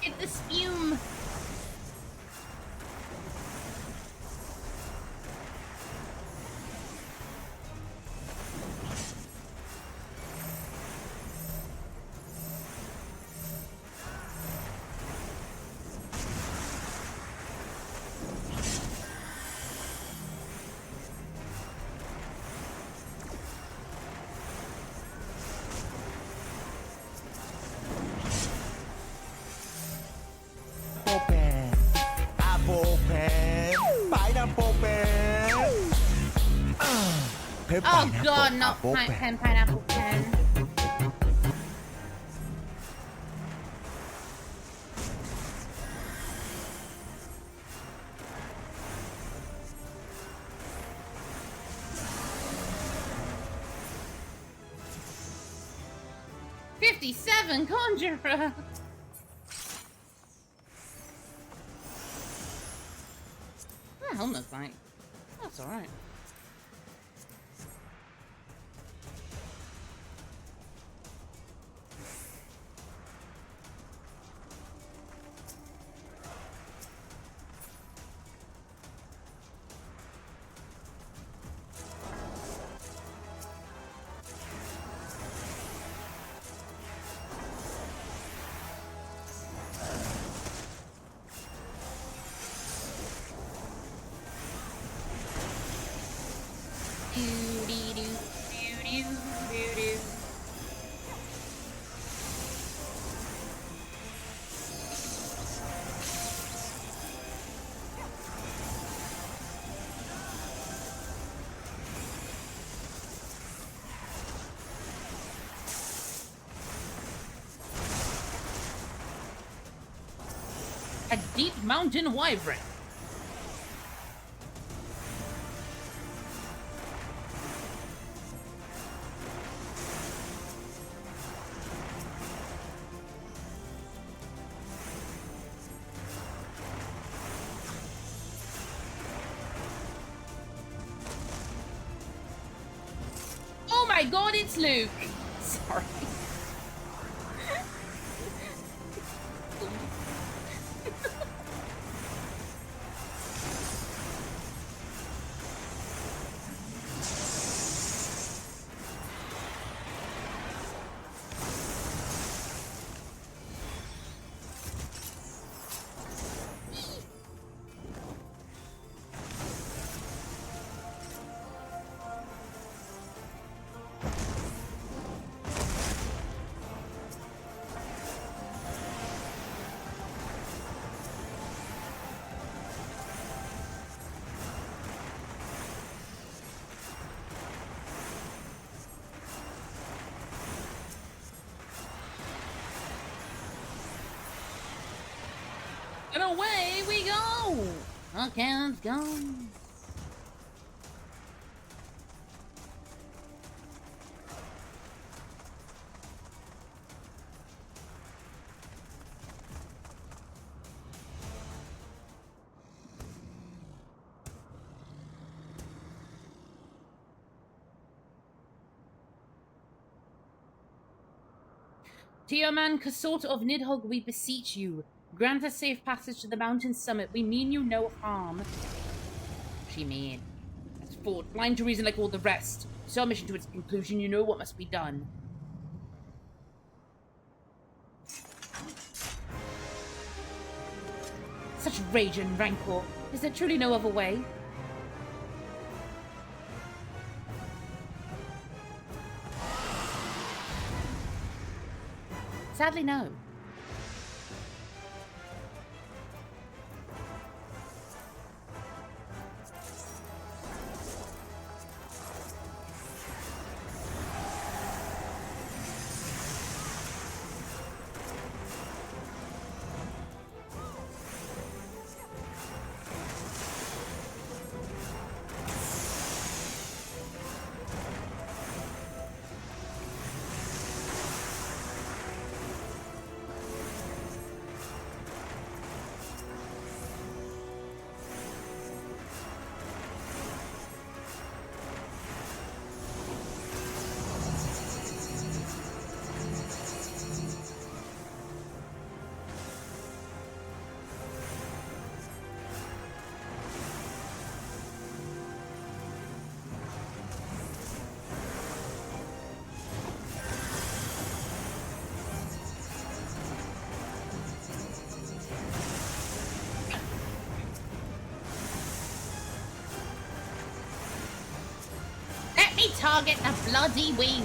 Get the spume. pineapple pen. Oh god, not pineapple pen. '57 Conjurer. Oh, helmet's like. That's alright. A deep mountain wyvern. Oh my god, it's Luke! Sorry. And away we go! Okay, let's go. Tioman, consort of Nidhogg, we beseech you. Grant us safe passage to the mountain summit. We mean you no harm. She mean. That's forward, blind to reason like all the rest. So our mission to its conclusion, you know what must be done. Such rage and rancor. Is there truly no other way? Sadly, no. Target a bloody wing.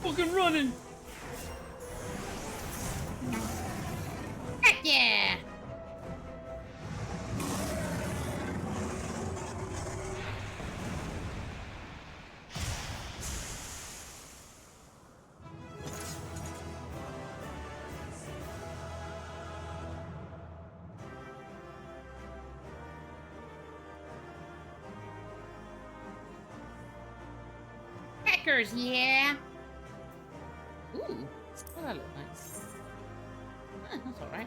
Fucking running! Heck yeah! Hackers, yeah! Ooh, oh, that looks nice. That's alright.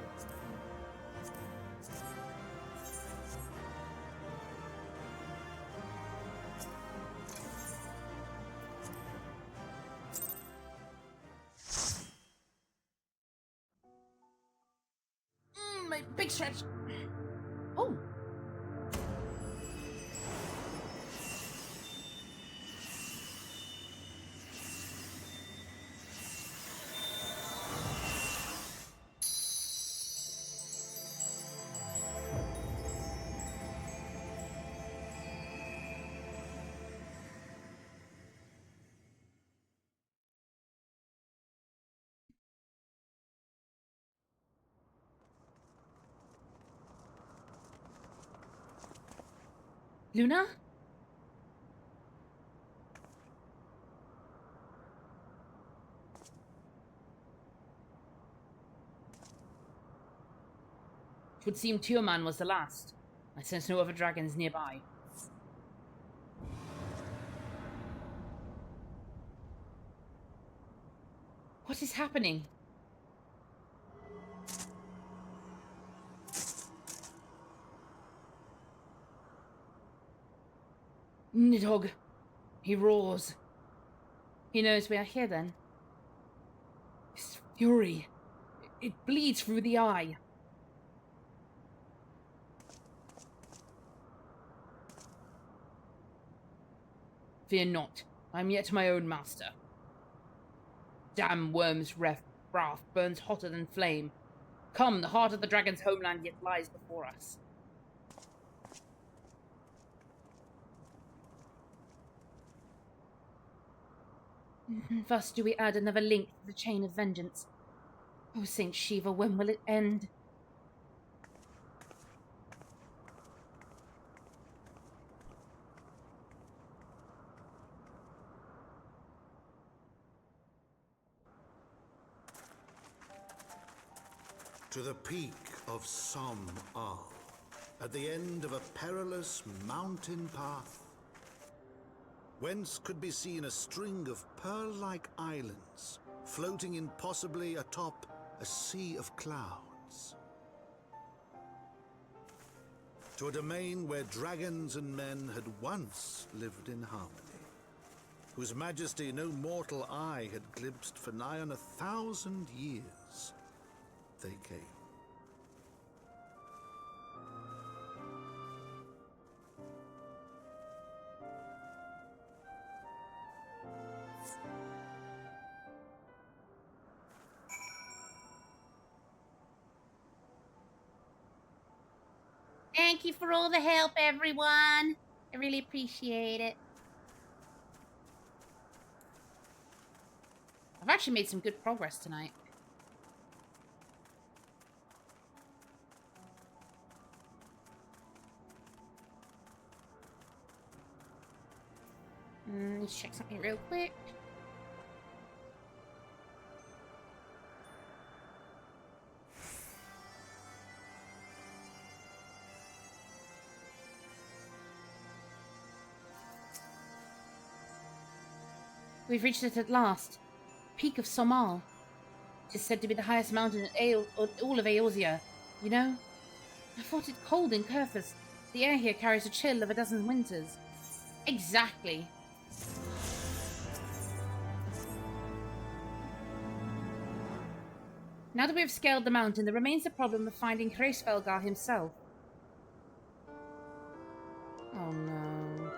My big stretch. Oh. Luna? It would seem Tioman was the last. I sense no other dragons nearby. What is happening? Nidhogg. He roars. He knows we are here then. His fury. It bleeds through the eye. Fear not. I am yet my own master. Damn worm's wrath burns hotter than flame. Come, the heart of the dragon's homeland yet lies before us. Thus do we add another link to the chain of vengeance. Oh, Saint Shiva, when will it end? To the peak of Som Al, at the end of a perilous mountain path, whence could be seen a string of pearl-like islands floating impossibly atop a sea of clouds. To a domain where dragons and men had once lived in harmony, whose majesty no mortal eye had glimpsed for nigh on 1,000 years. They came. Thank you for all the help, everyone. I really appreciate it. I've actually made some good progress tonight. Let's check something real quick. We've reached it at last. Peak of Somal. It is said to be the highest mountain in all of Eorzea. You know, I thought it cold in Kerfus. The air here carries a chill of a dozen winters. Exactly. Now that we have scaled the mountain, there remains the problem of finding Hraesvelgar himself. Oh no.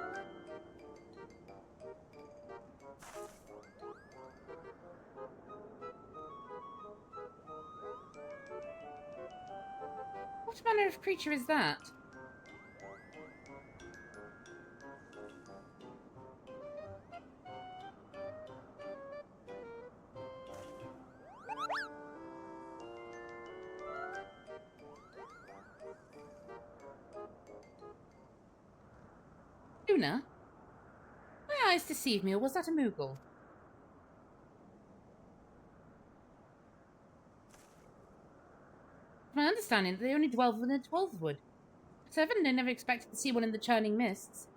What manner of creature is that? Luna? My eyes deceived me, or was that a Moogle? From my understanding, they only dwell within the 12th wood. So I never expected to see one in the churning mists.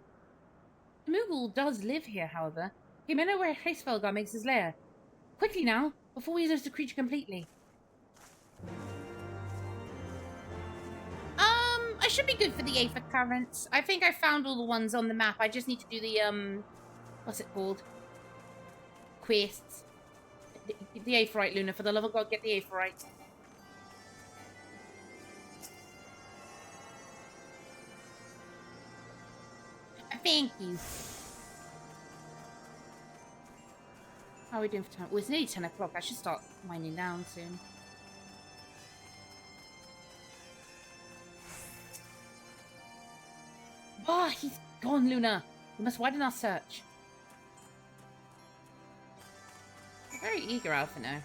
The Moogle does live here, however. He may know where Hraesvelgar makes his lair. Quickly now, before we lose the creature completely. I should be good for the Aether Currents. I think I found all the ones on the map. I just need to do the, what's it called? Quests. The Aetherite, Luna. For the love of God, get the Aetherite. Thank you. How are we doing for time? Well, it's nearly 10 o'clock. I should start winding down soon. Ah, he's gone, Luna. We must widen our search. I'm very eager, Alpha, now.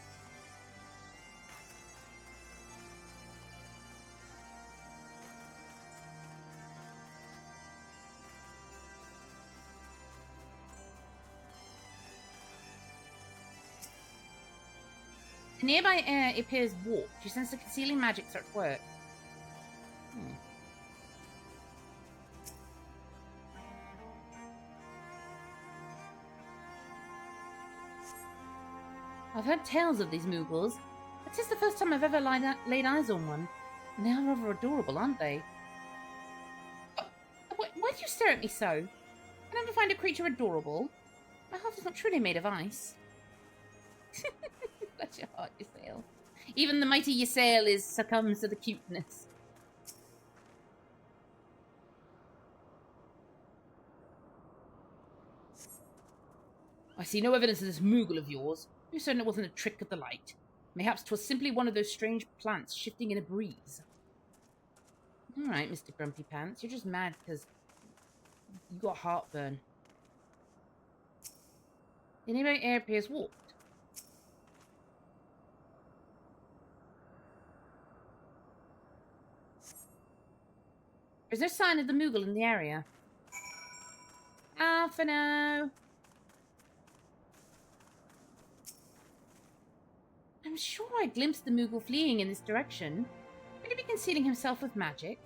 The nearby air appears warped. You sense the concealing magic start to work. I've heard tales of these Moogles. But this is the first time I've ever laid eyes on one. And they are rather adorable, aren't they? Why do you stare at me so? I never find a creature adorable. My heart is not truly made of ice. Bless your heart, Ysael. Even the mighty Ysael succumbs to the cuteness. I see no evidence of this Moogle of yours. You're certain it wasn't a trick of the light. Mayhaps 'twas simply one of those strange plants shifting in a breeze. Alright, Mr. Grumpy Pants. You're just mad because you got heartburn. The nearby air appears warped. There's no sign of the Moogle in the area. Alpha, no. I'm sure I glimpsed the Moogle fleeing in this direction. Could he be concealing himself with magic?